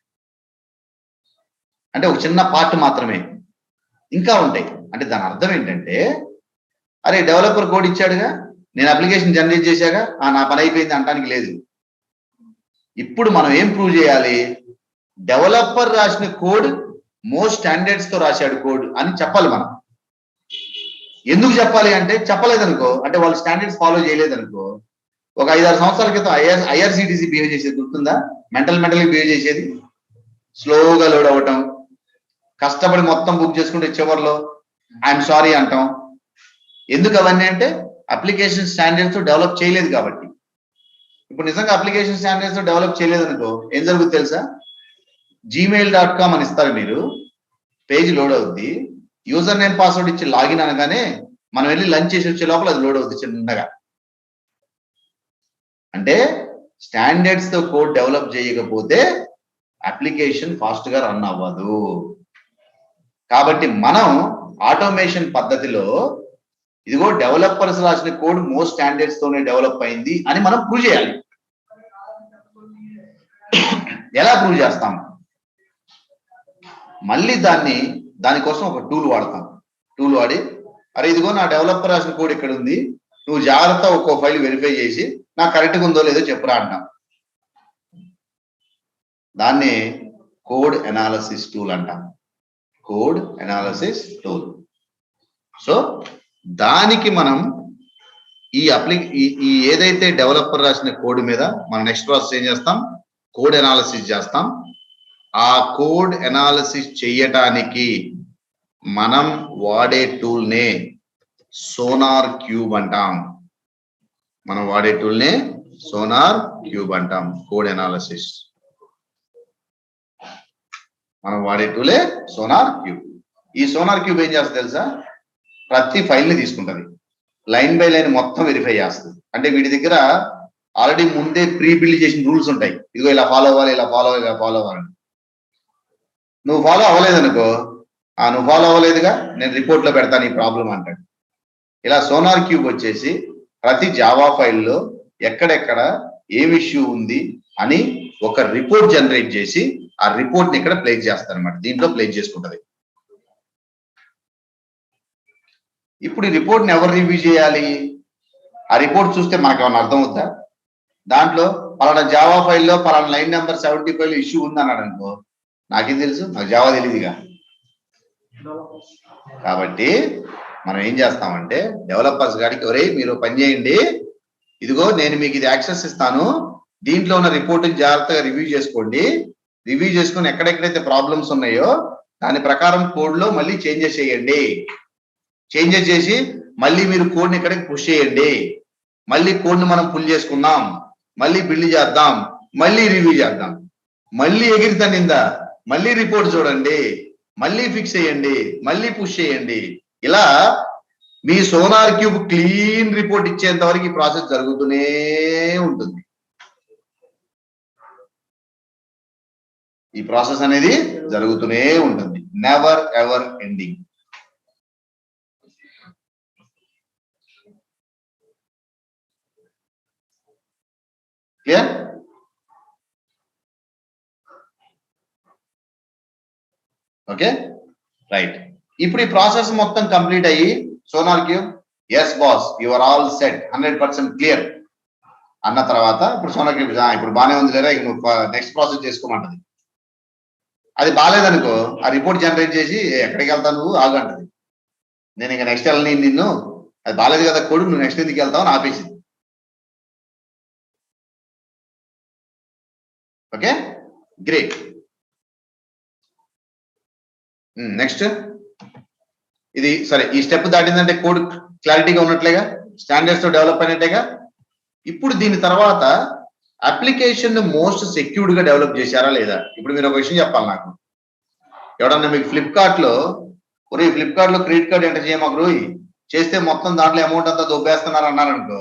అంటే ఒక చిన్న పార్ట్ మాత్రమే. ఇంకా ఉంటాయి. అంటే దాని అర్థం ఏంటంటే, అరే డెవలపర్ కోడ్ ఇచ్చాడుగా, నేను అప్లికేషన్ జనరేట్ చేశాగా, నా పని అయిపోయింది అనడానికి లేదు. ఇప్పుడు మనం ఏం ప్రూవ్ చేయాలి? డెవలపర్ రాసిన కోడ్ మోస్ట్ స్టాండర్డ్స్ తో రాశాడు కోడ్ అని చెప్పాలి మనం. ఎందుకు చెప్పాలి అంటే, చెప్పలేదనుకో, అంటే వాళ్ళు స్టాండర్డ్స్ ఫాలో చేయలేదనుకో, ఒక 5-6 సంవత్సరాల క్రితం IRCTC బిహేవ్ చేసేది గుర్తుందా? మెంటల్ బిహేవ్ చేసేది, స్లోగా లోడ్ అవ్వటం, కష్టపడి మొత్తం బుక్ చేసుకుంటే చివరిలో ఐఎమ్ సారీ అంటాం. ఎందుకు అవన్నీ అంటే అప్లికేషన్ స్టాండర్డ్స్ డెవలప్ చేయలేదు కాబట్టి. ఇప్పుడు నిజంగా అప్లికేషన్ స్టాండర్డ్స్ డెవలప్ చేయలేదు అనుకో, ఏం జరుగుతుంది తెలుసా? gmail.com అని ఇస్తారు మీరు, పేజ్ లోడ్ అవుద్ది, యూజర్ నేమ్ పాస్వర్డ్ ఇచ్చి లాగిన్ అనగానే మనం వెళ్ళి లంచ్ చేసి వచ్చే లోపల అది లోడ్ అవుతుంది చిన్నగా. అంటే స్టాండర్డ్స్ తో కోడ్ డెవలప్ చేయకపోతే అప్లికేషన్ ఫాస్ట్ గా రన్ అవ్వదు. కాబట్టి మనం ఆటోమేషన్ పద్ధతిలో ఇదిగో డెవలపర్స్ రాసిన కోడ్ మోస్ట్ స్టాండర్డ్స్ తోనే డెవలప్ అయింది అని మనం ప్రూవ్ చేయాలి. ఎలా ప్రూవ్ చేస్తాం? మళ్ళీ దానికోసం ఒక టూల్ వాడతాం. టూల్ వాడి, అరే ఇదిగో నా డెవలపర్ రాసిన కోడ్ ఇక్కడ ఉంది, నువ్వు జాగ్రత్త ఒక్కో ఫైల్ వెరిఫై చేసి నాకు కరెక్ట్గా ఉందో లేదో చెప్పురా అంటాం. దాన్ని కోడ్ అనాలిసిస్ టూల్ అంటాం. Code analysis tool. సో దానికి మనం ఈ ఏదైతే డెవలపర్ రాసిన కోడ్ మీద మనం నెక్స్ట్ ప్రాసెస్ ఏం చేస్తాం, కోడ్ అనాలిసిస్ చేస్తాం. ఆ కోడ్ అనాలిసిస్ చేయటానికి మనం వాడే టూల్ నే సోనార్ క్యూబ్ అంటాం. మనం వాడే టూల్ నే సోనార్ క్యూబ్ అంటాం. కోడ్ అనాలిసిస్ మనం వాడే టూలే సోనార్ క్యూబ్. ఈ సోనార్ క్యూబ్ ఏం చేస్తుంది తెలుసా, ప్రతి ఫైల్ ని తీసుకుంటది, లైన్ బై లైన్ మొత్తం వెరిఫై చేస్తుంది. అంటే వీటి దగ్గర ఆల్రెడీ ముందే ప్రీ బిల్డ్ చేసిన రూల్స్ ఉంటాయి. ఇదిగో ఇలా ఫాలో అవ్వాలి, ఇలా ఫాలో అవ్వాలి, ఇలా ఫాలో అవ్వాలి. నువ్వు ఫాలో అవ్వలేదు అనుకో, నువ్వు ఫాలో అవ్వలేదుగా, నేను రిపోర్ట్ లో పెడతాను ఈ ప్రాబ్లం అంటాడు. ఇలా సోనార్ క్యూబ్ వచ్చేసి ప్రతి జావా ఫైల్లో ఎక్కడెక్కడ ఏం ఇష్యూ ఉంది అని ఒక రిపోర్ట్ జనరేట్ చేసి ఆ రిపోర్ట్ ని ఇక్కడ ప్లేస్ చేస్తారు అనమాట. దీంట్లో ప్లేస్ చేసుకుంటది. ఇప్పుడు ఈ రిపోర్ట్ ని ఎవరు రివ్యూ చేయాలి? ఆ రిపోర్ట్ చూస్తే మనకు ఏమైనా అర్థం అవుతా? దాంట్లో పలానా జావా ఫైల్లో పలానా లైన్ నెంబర్ 75 ఇష్యూ ఉంది అన్నాడు అనుకో, నాకేం తెలుసు, నాకు జావా తెలియదుగా. కాబట్టి మనం ఏం చేస్తామంటే డెవలపర్స్ గారికి, ఒరే మీరు పని చేయండి, ఇదిగో నేను మీకు ఇది యాక్సెస్ ఇస్తాను, దీంట్లో ఉన్న రిపోర్ట్ జాగ్రత్తగా రివ్యూ చేసుకోండి. రివ్యూ చేసుకుని ఎక్కడెక్కడైతే ప్రాబ్లమ్స్ ఉన్నాయో దాని ప్రకారం కోడ్ లో మళ్ళీ చేంజెస్ చేయండి. చేంజెస్ చేసి మళ్ళీ మీరు కోడ్ ని ఇక్కడికి పుష్ చేయండి. మళ్ళీ కోడ్ ని మనం పుల్ చేసుకుందాం, మళ్ళీ బిల్డ్ చేద్దాం, మళ్ళీ రివ్యూ చేద్దాం, మళ్ళీ ఎగిరితనిందా, మళ్ళీ రిపోర్ట్ చూడండి, మళ్ళీ ఫిక్స్ చేయండి, మళ్ళీ పుష్ చేయండి. ఇలా మీ సోనార్ క్యూబ్ క్లీన్ రిపోర్ట్ ఇచ్చేంత వరకు ఈ ప్రాసెస్ జరుగుతూనే ఉంటుంది. ఈ ప్రాసెస్ అనేది జరుగుతూనే ఉంటుంది, never ever ending. Clear? Okay, right. ఇప్పుడు ఈ ప్రాసెస్ మొత్తం కంప్లీట్ అయ్యి SonarQube yes boss you are all set 100% clear అన్న తర్వాత ఇప్పుడు సోనార్ క్యూబ్ ఇప్పుడు బాగానే ఉంది లేదా, ఇక నువ్వు నెక్స్ట్ ప్రాసెస్ చేసుకోమంటది. అది బాగాలేదనుకో ఆ రిపోర్ట్ జనరేట్ చేసి ఎక్కడికి వెళ్తావు నువ్వు ఆగంటది. నేను ఇక నెక్స్ట్ వెళ్ళని నిన్ను, అది బాగాలేదు కదా కోడ్, నువ్వు నెక్స్ట్ ఎందుకు వెళ్తావు అని ఆపేసింది. Okay, great. నెక్స్ట్ ఇది సరే, ఈ స్టెప్ దాటిందంటే కోడ్ క్లారిటీగా ఉన్నట్లేగా, స్టాండర్డ్స్ తో డెవలప్ అయినట్టేగా. ఇప్పుడు దీని తర్వాత అప్లికేషన్ మోస్ట్ సెక్యూర్డ్ గా డెవలప్ చేశారా లేదా? ఇప్పుడు మీరు ఒక విషయం చెప్పాలి నాకు. ఎవడన్నా మీకు ఫ్లిప్కార్ట్ లో క్రెడిట్ కార్డ్ ఎంటర్ చేయమాకు రోయ్, చేస్తే మొత్తం దాంట్లో అమౌంట్ అంతా దొబ్బేస్తున్నారు అన్నారనుకో,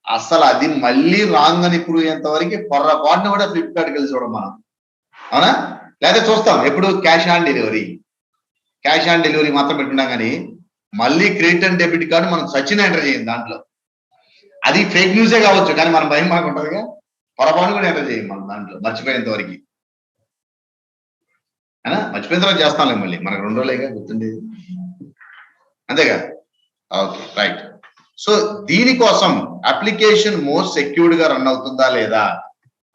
అసలు అది మళ్ళీ రాంగ్ అని ప్రూవ్ అయ్యేంత వరకు పొర్రపాటును కూడా ఫ్లిప్కార్ట్కి వెళ్ళి చూడం మనం, అవునా? లేకపోతే చూస్తాం ఎప్పుడు క్యాష్ ఆన్ డెలివరీ మాత్రం పెట్టుకున్నాం, కానీ మళ్ళీ క్రెడిట్ అండ్ డెబిట్ కార్డు మనం సచిన్ ఎంటర్ చేయం దాంట్లో. అది ఫేక్ న్యూసే కావచ్చు, కానీ మన భయం మనకు ఉంటుందిగా, పొరపాటు కూడా ఎంటర్ చేయం మనం దాంట్లో మర్చిపోయేంత వరకు. మర్చిపోయిన తర్వాత చేస్తాంలే, మళ్ళీ మనకు 2 రోజులేగా గుర్తుండేది, అంతేగా. Okay, right. సో దీనికోసం అప్లికేషన్ మోస్ట్ సెక్యూర్డ్ గా రన్ అవుతుందా లేదా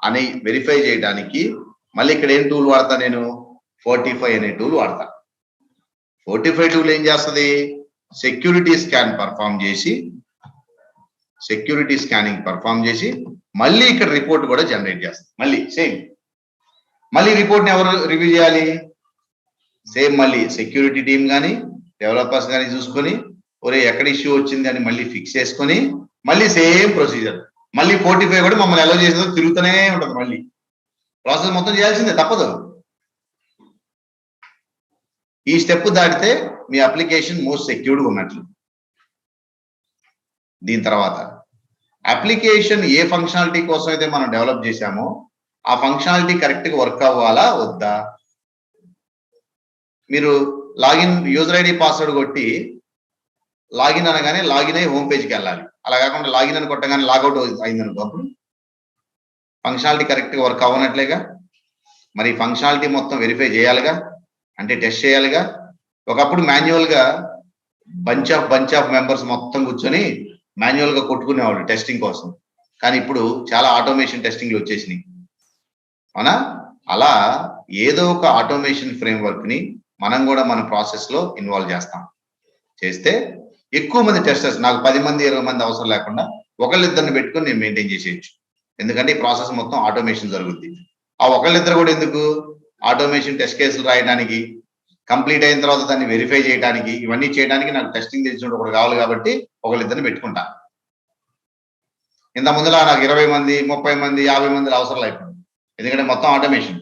అని వెరిఫై చేయడానికి మళ్ళీ ఇక్కడ ఏం టూల్ వాడతా నేను, ఫోర్టిఫై అనే టూల్ వాడతా. ఫోర్టిఫై టూల్ ఏం చేస్తుంది, సెక్యూరిటీ స్కానింగ్ పర్ఫామ్ చేసి మళ్ళీ ఇక్కడ రిపోర్ట్ కూడా జనరేట్ చేస్తుంది. మళ్ళీ సేమ్, మళ్ళీ రిపోర్ట్ ని ఎవరు రివ్యూ చేయాలి? సేమ్ మళ్ళీ సెక్యూరిటీ టీమ్ కానీ డెవలపర్స్ కానీ చూసుకొని, ఒరే ఎక్కడ ఇష్యూ వచ్చింది అని మళ్ళీ ఫిక్స్ చేసుకొని, మళ్ళీ సేమ్ ప్రొసీజర్. మళ్ళీ 45 కూడా మమ్మల్ని ఎలా చేసేదో తిరుగుతూనే ఉంటుంది. మళ్ళీ ప్రాసెస్ మొత్తం చేయాల్సిందే, తప్పదు. ఈ స్టెప్ దాటితే మీ అప్లికేషన్ మోస్ట్ సెక్యూర్డ్ ఉన్నట్లు. దీని తర్వాత అప్లికేషన్ ఏ ఫంక్షనాలిటీ కోసం అయితే మనం డెవలప్ చేశామో ఆ ఫంక్షనాలిటీ కరెక్ట్ గా వర్క్ అవ్వాలా వద్దా? మీరు లాగిన్ యూజర్ ఐడి పాస్వర్డ్ కొట్టి లాగిన్ అనగానే లాగిన్ అయ్యి హోమ్ పేజ్కి వెళ్ళాలి. అలా కాకుండా లాగిన్ అని కొట్టగానే లాగౌట్ అయిందనుకో, అప్పుడు ఫంక్షనాలిటీ కరెక్ట్ గా వర్క్ అవ్వనట్లేగా. మరి ఫంక్షనాలిటీ మొత్తం వెరిఫై చేయాలిగా, అంటే టెస్ట్ చేయాలిగా. ఒకప్పుడు మాన్యువల్ గా బంచ్ ఆఫ్ మెంబర్స్ మొత్తం కూర్చొని మాన్యువల్ గా కొట్టుకునేవాళ్ళు టెస్టింగ్ కోసం, కానీ ఇప్పుడు చాలా ఆటోమేషన్ టెస్టింగ్లు వచ్చేసినాయి, అవునా? అలా ఏదో ఒక ఆటోమేషన్ ఫ్రేమ్వర్క్ ని మనం కూడా మన ప్రాసెస్ లో ఇన్వాల్వ్ చేస్తాం. చేస్తే ఎక్కువ మంది టెస్టర్స్, నాకు 10 మంది 20 మంది అవసరం లేకుండా ఒకళ్ళిద్దరిని పెట్టుకుని నేను మెయింటైన్ చేసేయచ్చు. ఎందుకంటే ఈ ప్రాసెస్ మొత్తం ఆటోమేషన్ జరుగుద్ది. ఆ ఒకళ్ళిద్దరు కూడా ఎందుకు, ఆటోమేషన్ టెస్ట్ కేసులు రాయడానికి, కంప్లీట్ అయిన తర్వాత దాన్ని వెరిఫై చేయడానికి, ఇవన్నీ చేయడానికి నాకు టెస్టింగ్ తెలిసిన ఒకటి కావాలి కాబట్టి ఒకళ్ళిద్దరిని పెట్టుకుంటా. ఇంత ముందులా నాకు 20 మంది 30 మంది 50 మంది అవసరం లేకుండా, ఎందుకంటే మొత్తం ఆటోమేషన్.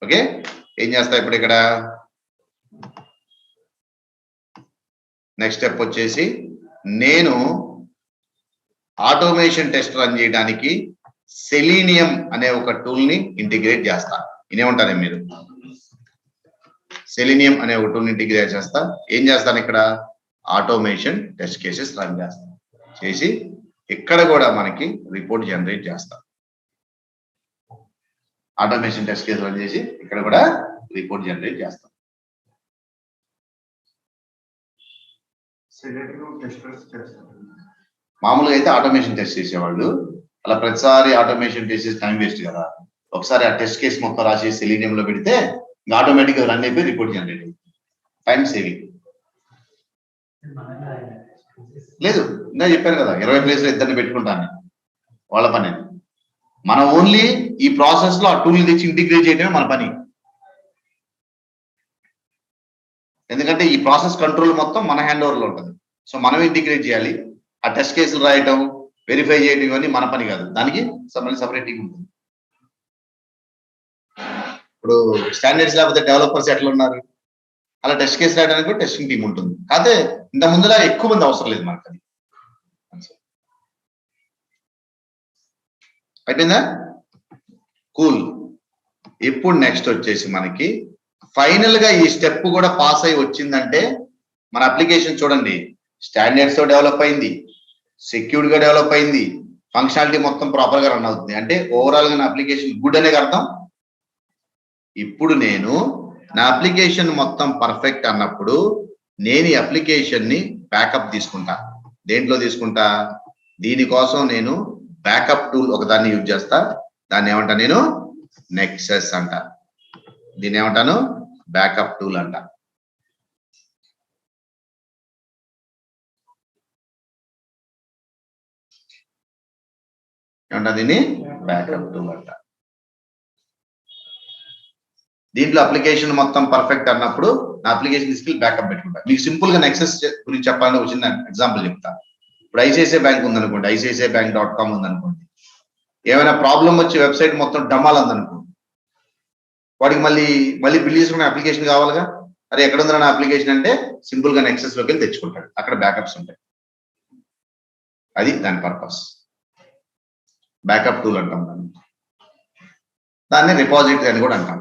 ఓకే, ఏం చేస్తా ఇప్పుడు ఇక్కడ నెక్స్ట్ స్టెప్ వచ్చేసి, నేను ఆటోమేషన్ టెస్ట్ రన్ చేయడానికి సెలీనియం అనే ఒక టూల్ ని ఇంటిగ్రేట్ చేస్తా. ఇనేమంటారు మీరు, సెలీనియం అనే ఒక టూల్ ని ఇంటిగ్రేట్ చేస్తా. ఏం చేస్తాను ఇక్కడ, ఆటోమేషన్ టెస్ట్ కేసెస్ రన్ చేస్తా. చేసి ఇక్కడ కూడా మనకి రిపోర్ట్ జనరేట్ చేస్తా. ఆటోమేషన్ టెస్ట్ కేసు రన్ చేసి ఇక్కడ కూడా రిపోర్ట్ జనరేట్ చేస్తాం. మామూలుగా అయితే ఆటోమేషన్ టెస్ట్ చేసేవాళ్ళు అలా ప్రతిసారి ఆటోమేషన్ టెస్ట్ చేసి టైం వేస్ట్ కదా. ఒకసారి ఆ టెస్ట్ కేసు మొత్తం రాసి సెలీనియం లో పెడితే ఆటోమేటిక్ గా రన్ అయిపోయి రిపోర్ట్ జనరేట్ అయింది. టైం సేవింగ్ లేదు. ఇంకా చెప్పాను కదా 20 ప్లేస్ లో ఇద్దరిని పెట్టుకుంటాను, వాళ్ళ పని. మన ఓన్లీ ఈ ప్రాసెస్ లో ఆ టూల్ తెచ్చి ఇంటిగ్రేట్ చేయడమే మన పని. ఎందుకంటే ఈ ప్రాసెస్ కంట్రోల్ మొత్తం మన హ్యాండ్ ఓవర్ లో ఉంటుంది. సో మనం ఇంటిగ్రేట్ చేయాలి. ఆ టెస్ట్ కేసులు రాయటం, వెరిఫై చేయడం ఇవన్నీ మన పని కాదు, దానికి సపరేట్ టీం ఉంటుంది. ఇప్పుడు స్టాండర్డ్స్ లేకపోతే డెవలపర్స్ ఎట్లా ఉన్నారు, అలా టెస్ట్ కేసు రాయడానికి కూడా టెస్టింగ్ టీం ఉంటుంది. కాకపోతే ఇంత ముందులా ఎక్కువ మంది అవసరం లేదు మనకు. అది అయిపోయిందా, కూల్. ఇప్పుడు నెక్స్ట్ వచ్చేసి మనకి ఫైనల్ గా ఈ స్టెప్ కూడా పాస్ అయి వచ్చిందంటే మన అప్లికేషన్ చూడండి, స్టాండర్డ్స్ తో డెవలప్ అయింది, సెక్యూర్డ్ గా డెవలప్ అయింది, ఫంక్షనాలిటీ మొత్తం ప్రాపర్ గా రన్ అవుతుంది. అంటే ఓవరాల్ గా నా అప్లికేషన్ గుడ్ అనే అర్థం. ఇప్పుడు నేను నా అప్లికేషన్ మొత్తం పర్ఫెక్ట్ అన్నప్పుడు నేను ఈ అప్లికేషన్ ని బ్యాకప్ తీసుకుంటా. దేంట్లో తీసుకుంటా, దీనికోసం నేను బ్యాకప్ టూల్ ఒకదాన్ని యూజ్ చేస్తా. దాన్ని ఏమంటా నేను, నెక్సస్ అంట. దీన్ని ఏమంటాను, బ్యాకప్ టూల్ అంట. ఏమంటా దీన్ని, బ్యాకప్ టూల్ అంట. దీంట్లో అప్లికేషన్ మొత్తం పర్ఫెక్ట్ అన్నప్పుడు నా అప్లికేషన్ స్కిల్ బ్యాకప్ పెట్టుకుంటా. మీకు సింపుల్ గా నెక్సస్ గురించి చెప్పాలని వచ్చిన ఎగ్జాంపుల్ చెప్తా. ఇప్పుడు ఐసిఐసిఐ బ్యాంక్ ఉందనుకోండి, ICICIbank.com ఉందనుకోండి, ఏమైనా ప్రాబ్లం వచ్చి వెబ్సైట్ మొత్తం డమాల్ ఉందనుకోండి, వాడికి మళ్ళీ బిల్ చేసుకునే అప్లికేషన్ కావాలిగా. అరే ఎక్కడ ఉందా నా అప్లికేషన్ అంటే సింపుల్ గా నెక్సస్ లోకి వెళ్ళి తెచ్చుకుంటాడు, అక్కడ బ్యాకప్స్ ఉంటాయి. అది దాని పర్పస్. బ్యాకప్ టూల్ అంటాం దాన్ని రిపాజిటరీ అని కూడా అంటాం.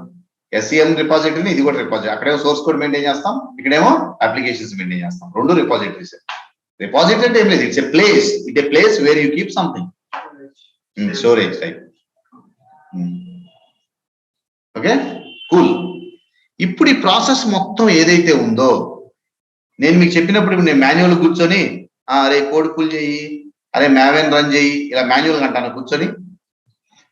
SCM రిపాజిటరీని, ఇది కూడా రిపాజిటరీ. అక్కడేమో సోర్స్ కోడ్ మెయింటైన్ చేస్తాం, ఇక్కడేమో అప్లికేషన్స్ మెయింటైన్ చేస్తాం. రెండు రిపాజిటరీస్. రిపాజిటరీ అంటే ఏం లేదు, it's a place where you keep something, storage type. Okay, cool. ఇప్పుడు ఈ ప్రాసెస్ మొత్తం ఏదైతే ఉందో, నేను మీకు చెప్పినప్పుడు నేను మాన్యువల్ కూర్చొని అరే కోడ్ ఫుల్ చేయి, అరే మ్యావెన్ రన్ చేయి, ఇలా మాన్యువల్ అంటాను కూర్చొని.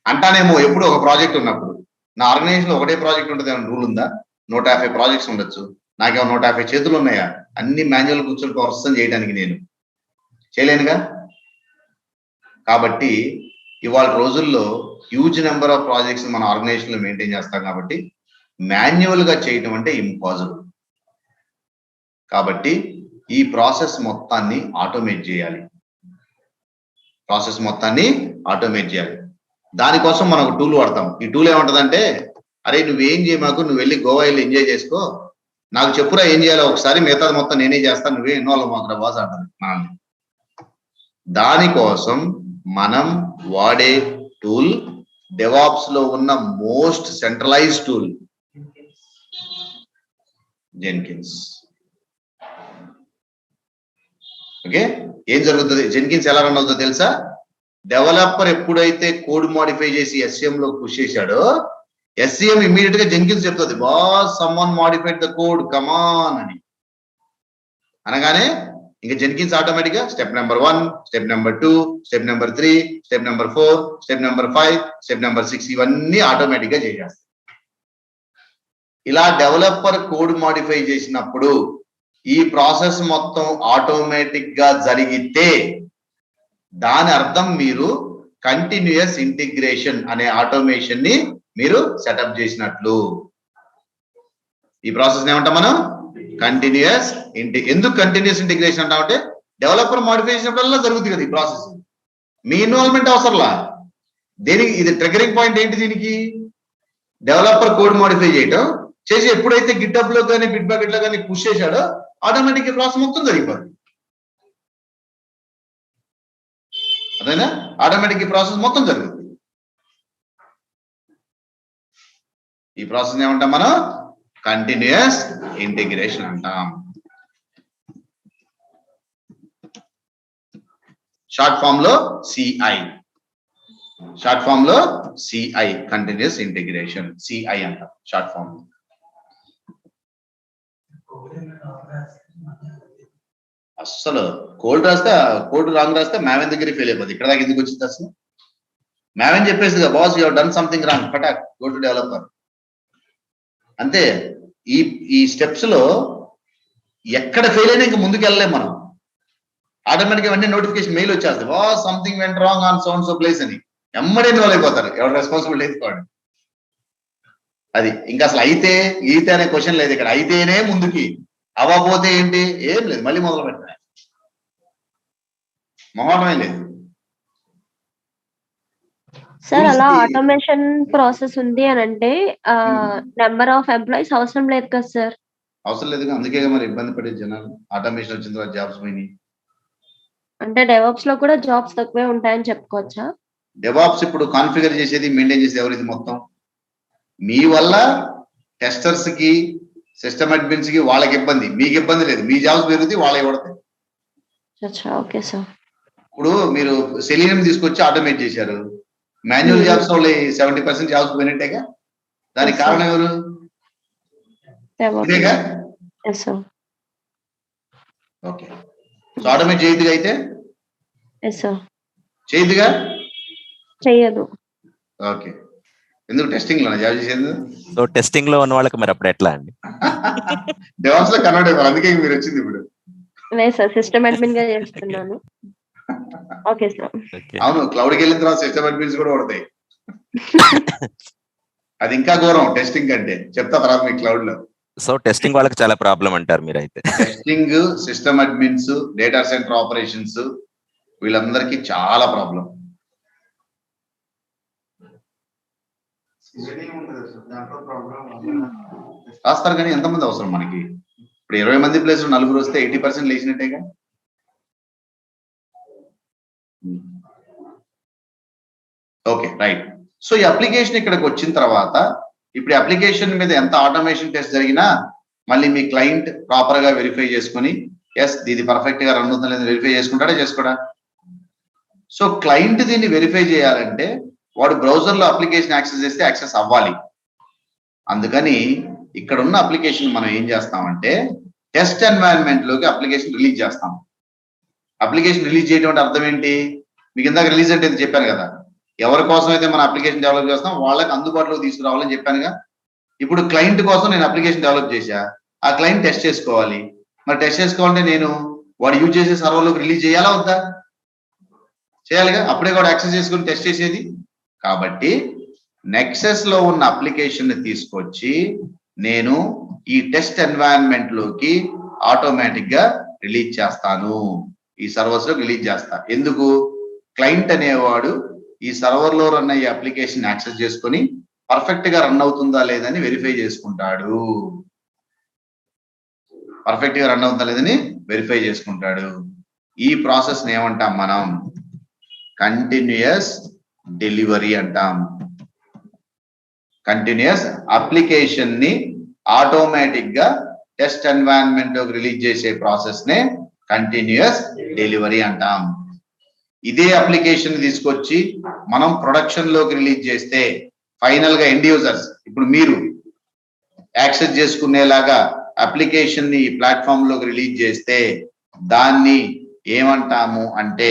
అంటానేమో ఎప్పుడు ఒక ప్రాజెక్ట్ ఉన్నప్పుడు. నా ఆర్గనైజేషన్ లో ఒకటే ప్రాజెక్ట్ ఉంటుంది ఏమైనా రూల్ ఉందా? 150 ప్రాజెక్ట్స్ ఉండొచ్చు, నాకేమో 150 చేతులు ఉన్నాయా? అన్ని మాన్యువల్ కూర్చొని ప్రొసెస్ చేయడానికి నేను చేయలేనుగా. కాబట్టి ఇవాళ రోజుల్లో హ్యూజ్ నెంబర్ ఆఫ్ ప్రాజెక్ట్స్ మన ఆర్గనైజేషన్ లో మెయింటైన్ చేస్తాం కాబట్టి మాన్యువల్ గా చేయటం అంటే ఇంపాసిబుల్. కాబట్టి ఈ ప్రాసెస్ మొత్తాన్ని ఆటోమేట్ చేయాలి. దానికోసం మనం ఒక టూల్ వాడతాం. ఈ టూల్ ఏమంటదంటే, అరే నువ్వేం చేయమాకు, నువ్వు వెళ్ళి గోవా వెళ్ళి ఎంజాయ్ చేసుకో, నాకు చెప్పురా ఏం చేయాలో ఒకసారి, మిగతాది మొత్తం నేనే చేస్తాను, నువ్వే ఇన్వాల్వ్ మాకు బాస్ అంటారు మనల్ని. దానికోసం మనం వాడే టూల్ డెవాప్స్ లో ఉన్న most centralize tool Jenkins. Okay, ఏం జరుగుతుంది, జెన్కిన్స్ ఎలా రన్ అవుతుందో తెలుసా? డెవలపర్ ఎప్పుడైతే కోడ్ మోడిఫై చేసి SCM లో పుష్ చేశాడో, SCM ఇమీడియట్ గా జెన్కిన్స్ చెప్తుంది, boss someone modified the code come on అని. అనగానే ఇంకా జెన్కిన్స్ ఆటోమేటిక్ గా step number 1, step number 2, step number 3, step number 4, step number 5, step number 6 ఇవన్నీ ఆటోమేటిక్ గా చేసేస్తాయి. ఇలా డెవలపర్ కోడ్ మాడిఫై చేసినప్పుడు ఈ ప్రాసెస్ మొత్తం ఆటోమేటిక్ గా జరిగితే దాని అర్థం మీరు కంటిన్యూయస్ ఇంటిగ్రేషన్ అనే ఆటోమేషన్ ని మీరు సెటప్ చేసినట్లు. ఈ ప్రాసెస్ ఏమంటాం మనం కంటిన్యూయస్ ఎందుకు కంటిన్యూస్ ఇంటిగ్రేషన్ అంటామంటే డెవలపర్ మాడిఫై చేసినప్పుడల్లా జరుగుతుంది కదా ఈ ప్రాసెస్. మీ ఇన్వాల్వ్మెంట్ అవసరంలా. దేనికి ఇది ట్రిగరింగ్ పాయింట్ ఏంటి? దీనికి డెవలపర్ కోడ్ మాడిఫై చేయటం చేసి ఎప్పుడైతే గిట్హబ్ లో కానీ బిట్బాకెట్ లో కానీ పుష్ చేశాడో ఆటోమేటిక్ ప్రాసెస్ మొత్తం జరిగిపోతుంది. అదేనా? ఆటోమేటిక్ ప్రాసెస్ మొత్తం జరుగుతుంది. ఈ ప్రాసెస్ ఏమంటాం మనం కంటిన్యూయస్ ఇంటిగ్రేషన్ అంటాం. షార్ట్ ఫామ్ లో సిఐ. షార్ట్ ఫామ్ లో సిఐ కంటిన్యూయస్ ఇంటిగ్రేషన్ సిఐ అంటాం షార్ట్ ఫామ్. అస్సలు కోడ్ రాంగ్ రాస్తే మ్యావెన్ దగ్గర ఫెయిల్ అయిపోతుంది. ఇక్కడ దాకా ఎందుకు వచ్చింది అసలు? మ్యావెన్ చెప్పేసి కదా boss you done something wrong పటాక్ గో టు డెవలపర్. అంతే. ఈ స్టెప్స్ లో ఎక్కడ ఫెయిల్ అయినా ఇంకా ముందుకు వెళ్ళలేం మనం. ఆటోమేటిక్ వెంటనే నోటిఫికేషన్ మెయిల్ వచ్చేస్తుంది boss something went wrong on so and so place అని. ఎమ్మడే ఇన్వాల్వ్ అయిపోతారు. ఎవరు రెస్పాన్సిబిలిటీ తీసుకోండి. అది ఇంకా అసలు అయితే అనే క్వశ్చన్ లేదు ఇక్కడ. అయితేనే ముందుకి, అవ్వకపోతే ఏంటి? ఏం లేదు, మళ్ళీ మొదలు పెట్టాలి. మొహటమే లేదు. సార్ అలా ఆటోమేషన్ ప్రాసెస్ ఉంది అని అంటే నెంబర్ ఆఫ్ ఎంప్లాయీస్ అవసరం లేదు కదా సార్? అవసరం లేదు, అందుకే మరి ఇబ్బంది పడే జనాలు. ఆటోమేషన్ వచ్చిన తర్వాత జాబ్స్ పోయినాయి. అంటే డెవాప్స్ లో కూడా జాబ్స్ తక్కువే ఉంటాయని చెప్పుకోవచ్చా? డెవాప్స్ ఇప్పుడు కాన్ఫిగర్ చేసేది మెయింటైన్ చేసేది ఎవరు? ఇది మొత్తం మీ వల్ల టెస్టర్స్ కి సిస్టమ్ అడ్మిన్స్ కి వాళ్ళకి ఇబ్బంది, మీకు ఇబ్బంది లేదు. మీ జాబ్స్ పెరుగుతాయి, వాళ్ళకి పడతాయి. Okay sir. ఇప్పుడు మీరు సెలీనియం తీసుకొచ్చి ఆటోమేట్ చేశారు. మాన్యువల్ జాబ్స్ వాళ్ళు 70% జాబ్స్ పోయినట్టేగా. దానికి కారణం ఎవరు? ఇదేగా. ఓకే. సో ఆటోమేట్ చేయదుగా అయితే? చేయదుగా? చేయదు. ఓకే. ఎందుకు టెస్టింగ్ లోనే జాబ్ చేసేది? సో టెస్టింగ్ లో ఉన్న వాళ్ళకి మరి అప్పుడు ఎట్లా అండి? డెవాప్స్ లో కన్వర్ట్ అయిపోవాలి. అందుకే మీరు వచ్చింది ఇప్పుడు. లేదు సార్, సిస్టమ్ అడ్మిన్ గా చేస్తున్నాను. Okay sir. అవును, క్లౌడ్కి వెళ్ళిన తర్వాత సిస్టమ్ అడ్మిన్స్ కూడా పడతాయి. అది ఇంకా ఘోరం టెస్టింగ్ అంటే. చెప్తా తర్వాత మీ క్లౌడ్ లో. సో టెస్టింగ్ వాళ్ళకి చాలా ప్రాబ్లం అంటారు మీరు అయితే? Testing, system admins, data centre operations వీళ్ళందరికీ చాలా ప్రాబ్లం. రాస్తారు కానీ ఎంతమంది అవసరం మనకి? ఇప్పుడు 20 మంది ప్లేస్ 4 వస్తే 80% లేచినట్టేగా. Okay right. సో ఈ అప్లికేషన్ ఇక్కడికి వచ్చిన తర్వాత ఇప్పుడు అప్లికేషన్ మీద ఎంత ఆటోమేషన్ టెస్ట్ జరిగినా మళ్ళీ మీ క్లయింట్ ప్రాపర్ గా వెరిఫై చేసుకుని ఎస్ ఇది పర్ఫెక్ట్ గా రన్ అవుతుందో లేదో వెరిఫై చేసుకోడా? సో క్లయింట్ దీన్ని వెరిఫై చేయాలంటే వాడు బ్రౌజర్ లో అప్లికేషన్ యాక్సెస్ చేస్తే యాక్సెస్ అవ్వాలి. అందుకని ఇక్కడ ఉన్న అప్లికేషన్ మనం ఏం చేస్తామంటే టెస్ట్ ఎన్వైరన్మెంట్ లోకి అప్లికేషన్ రిలీజ్ చేస్తాం. అప్లికేషన్ రిలీజ్ చేయడం అంటే అర్థం ఏంటి? మీకు ఇందాక రిలీజ్ అంటే చెప్పాను కదా, ఎవరి కోసం అయితే మన అప్లికేషన్ డెవలప్ చేస్తాం వాళ్ళకి అందుబాటులోకి తీసుకురావాలని చెప్పానుగా. ఇప్పుడు క్లయింట్ కోసం నేను అప్లికేషన్ డెవలప్ చేశా, ఆ క్లయింట్ టెస్ట్ చేసుకోవాలి. మరి టెస్ట్ చేసుకోవాలంటే నేను వాడు యూజ్ చేసే సర్వర్లోకి రిలీజ్ చేయాలా వద్దా? చేయాలిగా, అప్పుడే వాడు యాక్సెస్ చేసుకుని టెస్ట్ చేసేది. కాబట్టి నెక్సస్ లో ఉన్న అప్లికేషన్ ని తీసుకొచ్చి నేను ఈ టెస్ట్ ఎన్వైరన్మెంట్ లోకి ఆటోమేటిక్ గా రిలీజ్ చేస్తాను. ఈ సర్వర్స్ లో రిలీజ్ చేస్తా. ఎందుకు? క్లయింట్ అనేవాడు ఈ సర్వర్ లో రన్ అయ్యే అప్లికేషన్ యాక్సెస్ చేసుకుని పర్ఫెక్ట్ గా రన్ అవుతుందా లేదని వెరిఫై చేసుకుంటాడు. పర్ఫెక్ట్ గా రన్ అవుతుందా లేదని వెరిఫై చేసుకుంటాడు. ఈ ప్రాసెస్ ని ఏమంటాం మనం? కంటిన్యూయస్ డెలివరీ అంటాం. కంటిన్యూయస్ అప్లికేషన్ ని ఆటోమేటిక్ గా టెస్ట్ ఎన్వైరన్మెంట్ లోకి రిలీజ్ చేసే ప్రాసెస్ నే కంటిన్యూయస్ డెలివరీ అంటాం. ఇదే అప్లికేషన్ తీసుకొచ్చి మనం ప్రొడక్షన్ లోకి రిలీజ్ చేస్తే ఫైనల్ గా ఎండ్ యూజర్స్ ఇప్పుడు మీరు యాక్సెస్ చేసుకునేలాగా అప్లికేషన్ ని ప్లాట్ఫామ్ లోకి రిలీజ్ చేస్తే దాన్ని ఏమంటాము అంటే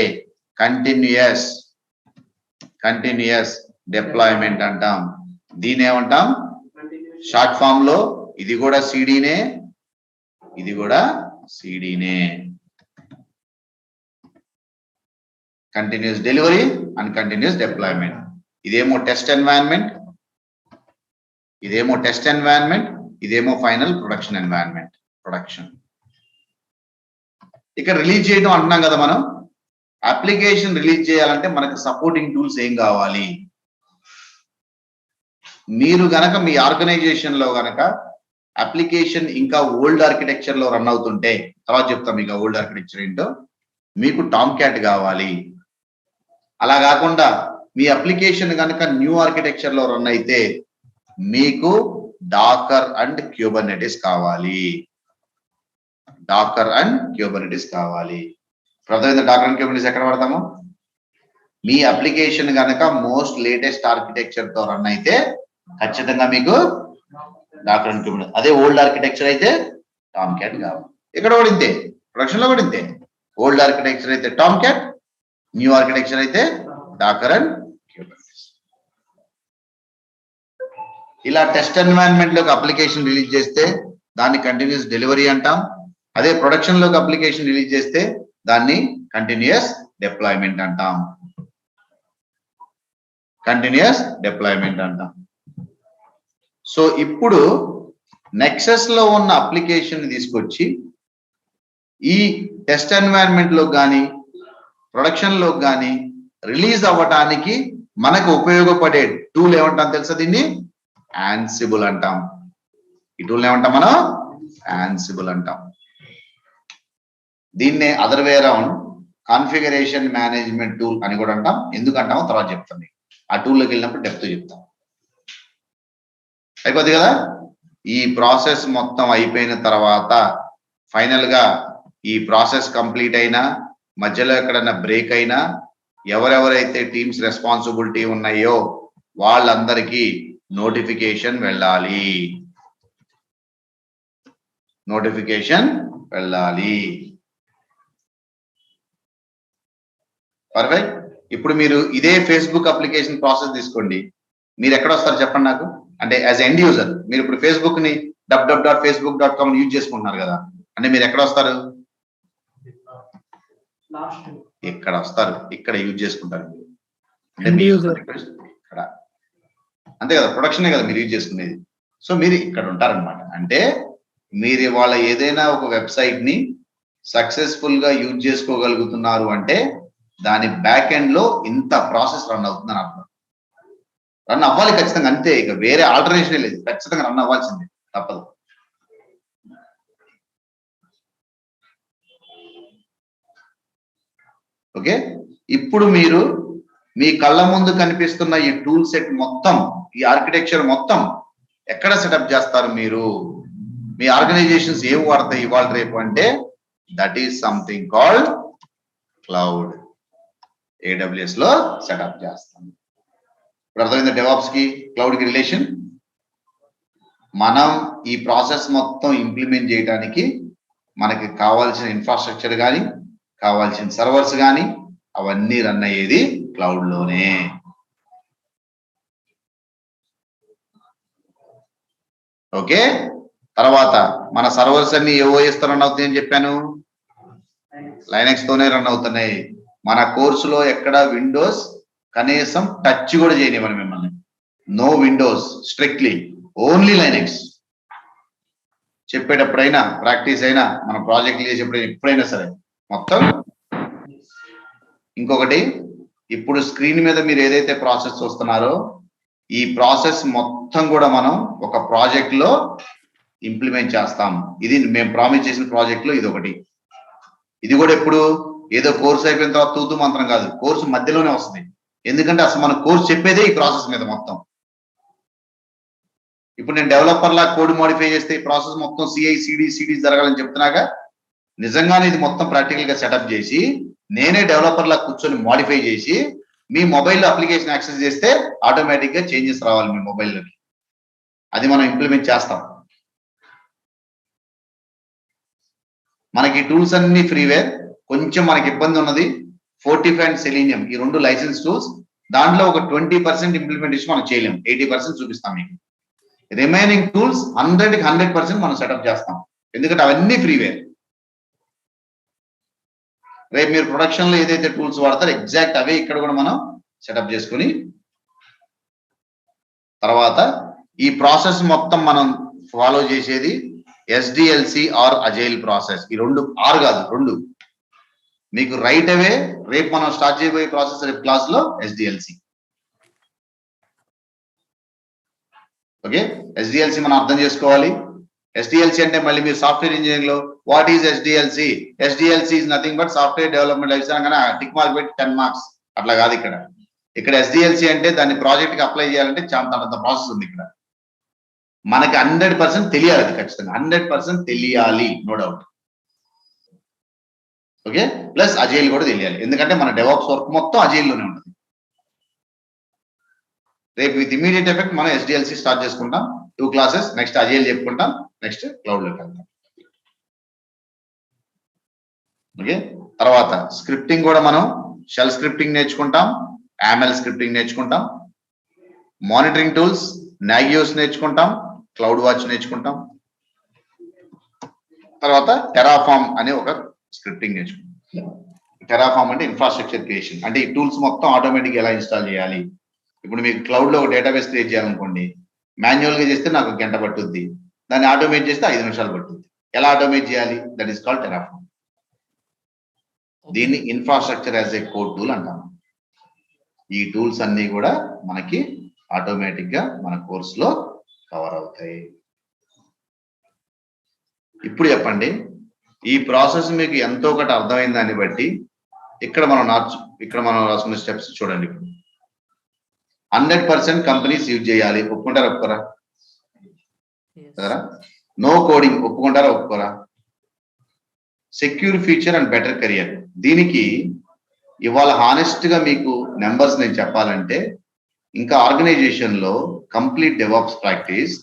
కంటిన్యూయస్ డిప్లాయ్మెంట్ అంటాం. దీని ఏమంటాం షార్ట్ ఫామ్ లో ఇది కూడా సిడీనే, ఇది కూడా సిడీనే. Continuous delivery and continuous deployment. ఇదేమో టెస్ట్ ఎన్వైరన్మెంట్, ఇదేమో ఫైనల్ ప్రొడక్షన్ ఎన్వైరన్మెంట్. ప్రొడక్షన్ ఇక్కడ రిలీజ్ చేయడం అంటున్నాం కదా మనం. అప్లికేషన్ రిలీజ్ చేయాలంటే మనకు సపోర్టింగ్ టూల్స్ ఏం కావాలి? మీరు గనక మీ ఆర్గనైజేషన్ లో గనక అప్లికేషన్ ఇంకా ఓల్డ్ ఆర్కిటెక్చర్ లో రన్ అవుతుంటే, తర్వాత చెప్తాం మీకు ఓల్డ్ ఆర్కిటెక్చర్ ఏంటో, మీకు టామ్ క్యాట్ కావాలి. అలా కాకుండా మీ అప్లికేషన్ కనుక న్యూ ఆర్కిటెక్చర్ లో రన్ అయితే మీకు డాకర్ అండ్ క్యూబర్నెటిస్ కావాలి. డాకర్ అండ్ క్యూబర్నెటిస్ కావాలి. ప్రధానంగా డాకర్ అండ్ క్యూబర్నెటిస్ ఎక్కడ వాడతాము? మీ అప్లికేషన్ కనుక మోస్ట్ లేటెస్ట్ ఆర్కిటెక్చర్ తో రన్ అయితే ఖచ్చితంగా మీకు డాకర్ అండ్ క్యూబర్నెటిస్. అదే ఓల్డ్ ఆర్కిటెక్చర్ అయితే టామ్ క్యాట్ కావాలి. ఇక్కడ కూడా ఇంతే, ప్రొడక్షన్ లో కూడా ఇంతే. ఓల్డ్ ఆర్కిటెక్చర్ అయితే టామ్ క్యాట్, న్యూ ఆర్కిటెక్చర్ అయితే డాకర్ అండ్ క్యూబర్నెటిస్. ఇలా టెస్ట్ ఎన్వైరన్మెంట్ లోకి అప్లికేషన్ రిలీజ్ చేస్తే దాన్ని కంటిన్యూస్ డెలివరీ అంటాం. అదే ప్రొడక్షన్ లోకి అప్లికేషన్ రిలీజ్ చేస్తే దాన్ని కంటిన్యూస్ డిప్లాయ్మెంట్ అంటాం. సో ఇప్పుడు నెక్సస్ లో ఉన్న అప్లికేషన్ తీసుకొచ్చి ఈ టెస్ట్ ఎన్వైరన్మెంట్ లో కానీ ప్రొడక్షన్ లో కానీ రిలీజ్ అవ్వటానికి మనకు ఉపయోగపడే టూల్ ఏమంటాం తెలుసా? దీన్ని యాన్సిబుల్ అంటాం. ఈ టూల్ ఏమంటాం మనం? యాన్సిబుల్ అంటాం. దీన్నే other way around configuration management tool అని కూడా అంటాం. ఎందుకంటామో తర్వాత చెప్తాను. ఆ టూల్లోకి వెళ్ళినప్పుడు డెప్త్ చెప్తాం. అయిపోద్ది కదా. ఈ ప్రాసెస్ మొత్తం అయిపోయిన తర్వాత ఫైనల్ గా ఈ ప్రాసెస్ కంప్లీట్ అయినా, మధ్యలో ఎక్కడన్నా బ్రేక్ అయినా, ఎవరెవరైతే టీమ్స్ రెస్పాన్సిబిలిటీ ఉన్నాయో వాళ్ళందరికీ నోటిఫికేషన్ వెళ్ళాలి. పర్ఫెక్ట్. ఇప్పుడు మీరు ఇదే ఫేస్బుక్ అప్లికేషన్ ప్రాసెస్ తీసుకోండి. మీరు ఎక్కడ వస్తారు చెప్పండి నాకు. అంటే యాజ్ ఎండ్ యూజర్ మీరు ఇప్పుడు ఫేస్బుక్ ని www.facebook.com యూజ్ చేసుకుంటున్నారు కదా, అంటే మీరు ఎక్కడ వస్తారు? ఇక్కడ వస్తారు, ఇక్కడ యూజ్ చేసుకుంటారు. అంటే ఇక్కడ అంతే కదా, ప్రొడక్షనే కదా మీరు యూజ్ చేసుకునేది. సో మీరు ఇక్కడ ఉంటారనమాట. అంటే మీరు ఇవాళ ఏదైనా ఒక వెబ్సైట్ ని సక్సెస్ఫుల్ గా యూజ్ చేసుకోగలుగుతున్నారు అంటే దాని బ్యాక్ ఎండ్ లో ఇంత ప్రాసెస్ రన్ అవుతుందని అర్థం. రన్ అవ్వాలి ఖచ్చితంగా, అంతే. ఇక వేరే ఆల్టర్నేషన్ లేదు, ఖచ్చితంగా రన్ అవ్వాల్సిందే, తప్పదు. ఓకే. ఇప్పుడు మీరు మీ కళ్ళ ముందు కనిపిస్తున్న ఈ టూల్ సెట్ మొత్తం, ఈ ఆర్కిటెక్చర్ మొత్తం ఎక్కడ సెటప్ చేస్తారు? మీరు మీ ఆర్గనైజేషన్స్ ఏం వాడతాయి ఇవాళ రేపు అంటే that is something called cloud. AWS లో సెటప్ చేస్తాం. ఇప్పుడు అర్థమైంది డెవాప్స్ కి క్లౌడ్ కి రిలేషన్. మనం ఈ ప్రాసెస్ మొత్తం ఇంప్లిమెంట్ చేయడానికి మనకి కావాల్సిన ఇన్ఫ్రాస్ట్రక్చర్ కానీ, కావాల్సిన సర్వర్స్ కానీ అవన్నీ రన్ అయ్యేది క్లౌడ్ లోనే. ఓకే. తర్వాత మన సర్వర్స్ అన్ని OS తో రన్ అవుతాయి అని చెప్పాను, లైనక్స్ తోనే రన్ అవుతున్నాయి. మన కోర్సులో ఎక్కడ విండోస్ కనీసం టచ్ కూడా చేయనివ్వను మిమ్మల్ని. No Windows, strictly only Linux. చెప్పేటప్పుడైనా, ప్రాక్టీస్ అయినా, మన ప్రాజెక్ట్ చేసేప్పుడైనా, ఎప్పుడైనా సరే మొత్తం. ఇంకొకటి, ఇప్పుడు స్క్రీన్ మీద మీరు ఏదైతే ప్రాసెస్ చూస్తున్నారో ఈ ప్రాసెస్ మొత్తం కూడా మనం ఒక ప్రాజెక్ట్ లో ఇంప్లిమెంట్ చేస్తాం. ఇది మేము ప్రామిస్ చేసిన ప్రాజెక్ట్ లో ఇది ఒకటి. ఇది కూడా ఎప్పుడు ఏదో కోర్సు అయిపోయిన తర్వాత తూతూ మంత్రం కాదు, కోర్సు మధ్యలోనే వస్తుంది. ఎందుకంటే అసలు మన కోర్సు చెప్పేదే ఈ ప్రాసెస్ మీద మొత్తం. ఇప్పుడు నేను డెవలపర్ లా కోడ్ మోడిఫై చేస్తే ఈ ప్రాసెస్ మొత్తం CI/CD జరగాలని చెప్తున్నాగా, నిజంగానే ఇది మొత్తం ప్రాక్టికల్ గా సెటప్ చేసి నేనే డెవలపర్ లా కూర్చొని మోడిఫై చేసి మీ మొబైల్లో అప్లికేషన్ యాక్సెస్ చేస్తే ఆటోమేటిక్ గా చేంజెస్ రావాలి మీ మొబైల్లోకి. అది మనం ఇంప్లిమెంట్ చేస్తాం. మనకి టూల్స్ అన్ని ఫ్రీవేర్. కొంచెం మనకి ఇబ్బంది ఉన్నది ఫోర్టిఫై అండ్ సెలీనియం, ఈ 2 లైసెన్స్ టూల్స్. దాంట్లో ఒక 20% ఇంప్లిమెంటేషన్ మనం చేయలేము, 80% చూపిస్తాం మీకు. రిమైనింగ్ టూల్స్ 100కి 100% మనం సెటప్ చేస్తాం, ఎందుకంటే అవన్నీ ఫ్రీవేర్. రేపు మీరు ప్రొడక్షన్ లో ఏదైతే టూల్స్ వాడతారో ఎగ్జాక్ట్ అవే ఇక్కడ కూడా మనం సెటప్ చేసుకుని, తర్వాత ఈ ప్రాసెస్ మొత్తం మనం ఫాలో చేసేది SDLC ఆర్ అజైల్ ప్రాసెస్. ఈ 2 ఆర్ కాదు 2 మీకు రైట్ అవే. రేపు మనం స్టార్ట్ చేయబోయే ప్రాసెస్ రేపు క్లాస్ లో SDLC. ఓకే, SDLC మనం అర్థం చేసుకోవాలి. SDLC అంటే మళ్ళీ మీరు సాఫ్ట్వేర్ ఇంజనీరింగ్ లో what is SDLC? SDLC is nothing but software development life cycle అనగానే టిక్ మార్క్ పెట్టి 10 మార్క్స్ అట్లా కాదు. ఇక్కడ SDLC అంటే దాన్ని ప్రాజెక్ట్ కి అప్లై చేయాలంటే చాలా అంత ప్రాసెస్ ఉంది. ఇక్కడ మనకి 100% తెలియాలి, అది ఖచ్చితంగా 100% తెలియాలి, no doubt. Okay, plus agile కూడా తెలియాలి, ఎందుకంటే మన డెవాప్స్ వర్క్ మొత్తం అజైల్ లోనే ఉంటుంది. రేపు విత్ ఇమీడియట్ ఎఫెక్ట్ మనం SDLC స్టార్ట్ చేసుకుంటాం, 2 క్లాసెస్. నెక్స్ట్ అజైల్ చెప్పుకుంటాం, నెక్స్ట్ క్లౌడ్ లోకి వెళ్తాం. ఓకే, తర్వాత స్క్రిప్టింగ్ కూడా మనం షెల్ స్క్రిప్టింగ్ నేర్చుకుంటాం, AML స్క్రిప్టింగ్ నేర్చుకుంటాం, మానిటరింగ్ టూల్స్ నాగియోస్ నేర్చుకుంటాం, క్లౌడ్ వాచ్ నేర్చుకుంటాం. తర్వాత టెరాఫామ్ అనే ఒక స్క్రిప్టింగ్ నేర్చుకుంటాం. టెరాఫామ్ అంటే ఇన్ఫ్రాస్ట్రక్చర్ క్రియేషన్, అంటే ఈ టూల్స్ మొత్తం ఆటోమేటిక్ ఎలా ఇన్స్టాల్ చేయాలి. ఇప్పుడు మీకు క్లౌడ్ లో ఒక డేటాబేస్ క్రియేట్ చేయాలనుకోండి, మాన్యువల్ గా చేస్తే నాకు 1 గంట పట్టుద్ది, దాన్ని ఆటోమేట్ చేస్తే 5 నిమిషాలు పట్టుద్ది. ఎలా ఆటోమేట్ చేయాలి? That is called Terraform. దీన్ని infrastructure as a code tool అంటాం. ఈ టూల్స్ అన్ని కూడా మనకి ఆటోమేటిక్ గా మన కోర్సులో కవర్ అవుతాయి. ఇప్పుడు చెప్పండి, ఈ ప్రాసెస్ మీకు ఎంతో ఒకటి అర్థమైన దాన్ని బట్టి ఇక్కడ మనం రాసుకున్న స్టెప్స్ చూడండి. ఇప్పుడు 100% కంపెనీస్ యూజ్ చేయాలి, ఒప్పుకుంటారా ఒప్పుకోరా? నో కోడింగ్ ఒప్పుకుంటారా ఒప్పుకోరా? Secure future and better career, దీనికి ఇవాళ హానెస్ట్ గా మీకు నెంబర్స్ నేను చెప్పాలంటే, ఇంకా ఆర్గనైజేషన్ లో కంప్లీట్ డెవాప్స్ ప్రాక్టీస్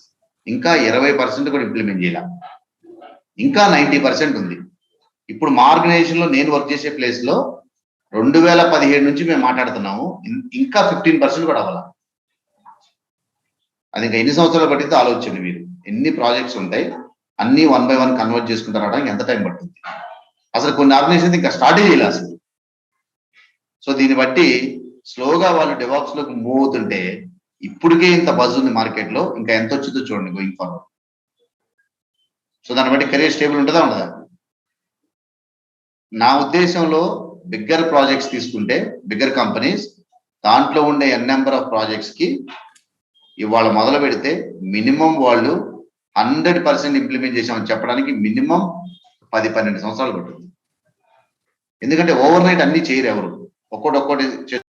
ఇంకా 20% కూడా ఇంప్లిమెంట్ చేయాలి, ఇంకా 90% ఉంది. ఇప్పుడు మా ఆర్గనైజేషన్ లో నేను వర్క్ చేసే ప్లేస్ లో 2017 నుంచి మేము మాట్లాడుతున్నాము, ఇంకా 15% కూడా అవ్వాలి. అది ఇంకా ఎన్ని సంవత్సరాలు పట్టిందో ఆలోచించండి. మీరు ఎన్ని ప్రాజెక్ట్స్ ఉంటాయి, అన్ని 1 by 1 కన్వర్ట్ చేసుకుంటారు, ఎంత టైం పడుతుంది? అసలు కొన్ని ఆర్గనైజేషన్ ఇంకా స్టార్ట్ చేయాలి అసలు. సో దీన్ని బట్టి స్లోగా వాళ్ళు డెవాప్స్ లోకి మూవ్ అవుతుంటే, ఇప్పటికే ఇంత బజ్ ఉంది మార్కెట్ లో, ఇంకా ఎంత వచ్చిందో చూడండి గోయింగ్ ఫార్వర్డ్. సో దాన్ని బట్టి కెరీర్ స్టేబుల్ ఉంటుందా ఉండదా? నా ఉద్దేశంలో బిగ్గర్ ప్రాజెక్ట్స్ తీసుకుంటే, బిగ్గర్ కంపెనీస్, దాంట్లో ఉండే నెంబర్ ఆఫ్ ప్రాజెక్ట్స్ కి ఇవాళ మొదలు పెడితే మినిమం వాళ్ళు 100% ఇంప్లిమెంట్ చేసామని చెప్పడానికి మినిమం 10-12 సంవత్సరాలు పడుతుంది. ఎందుకంటే ఓవర్ నైట్ అన్ని చేయరు ఎవరు, ఒక్కొక్కటి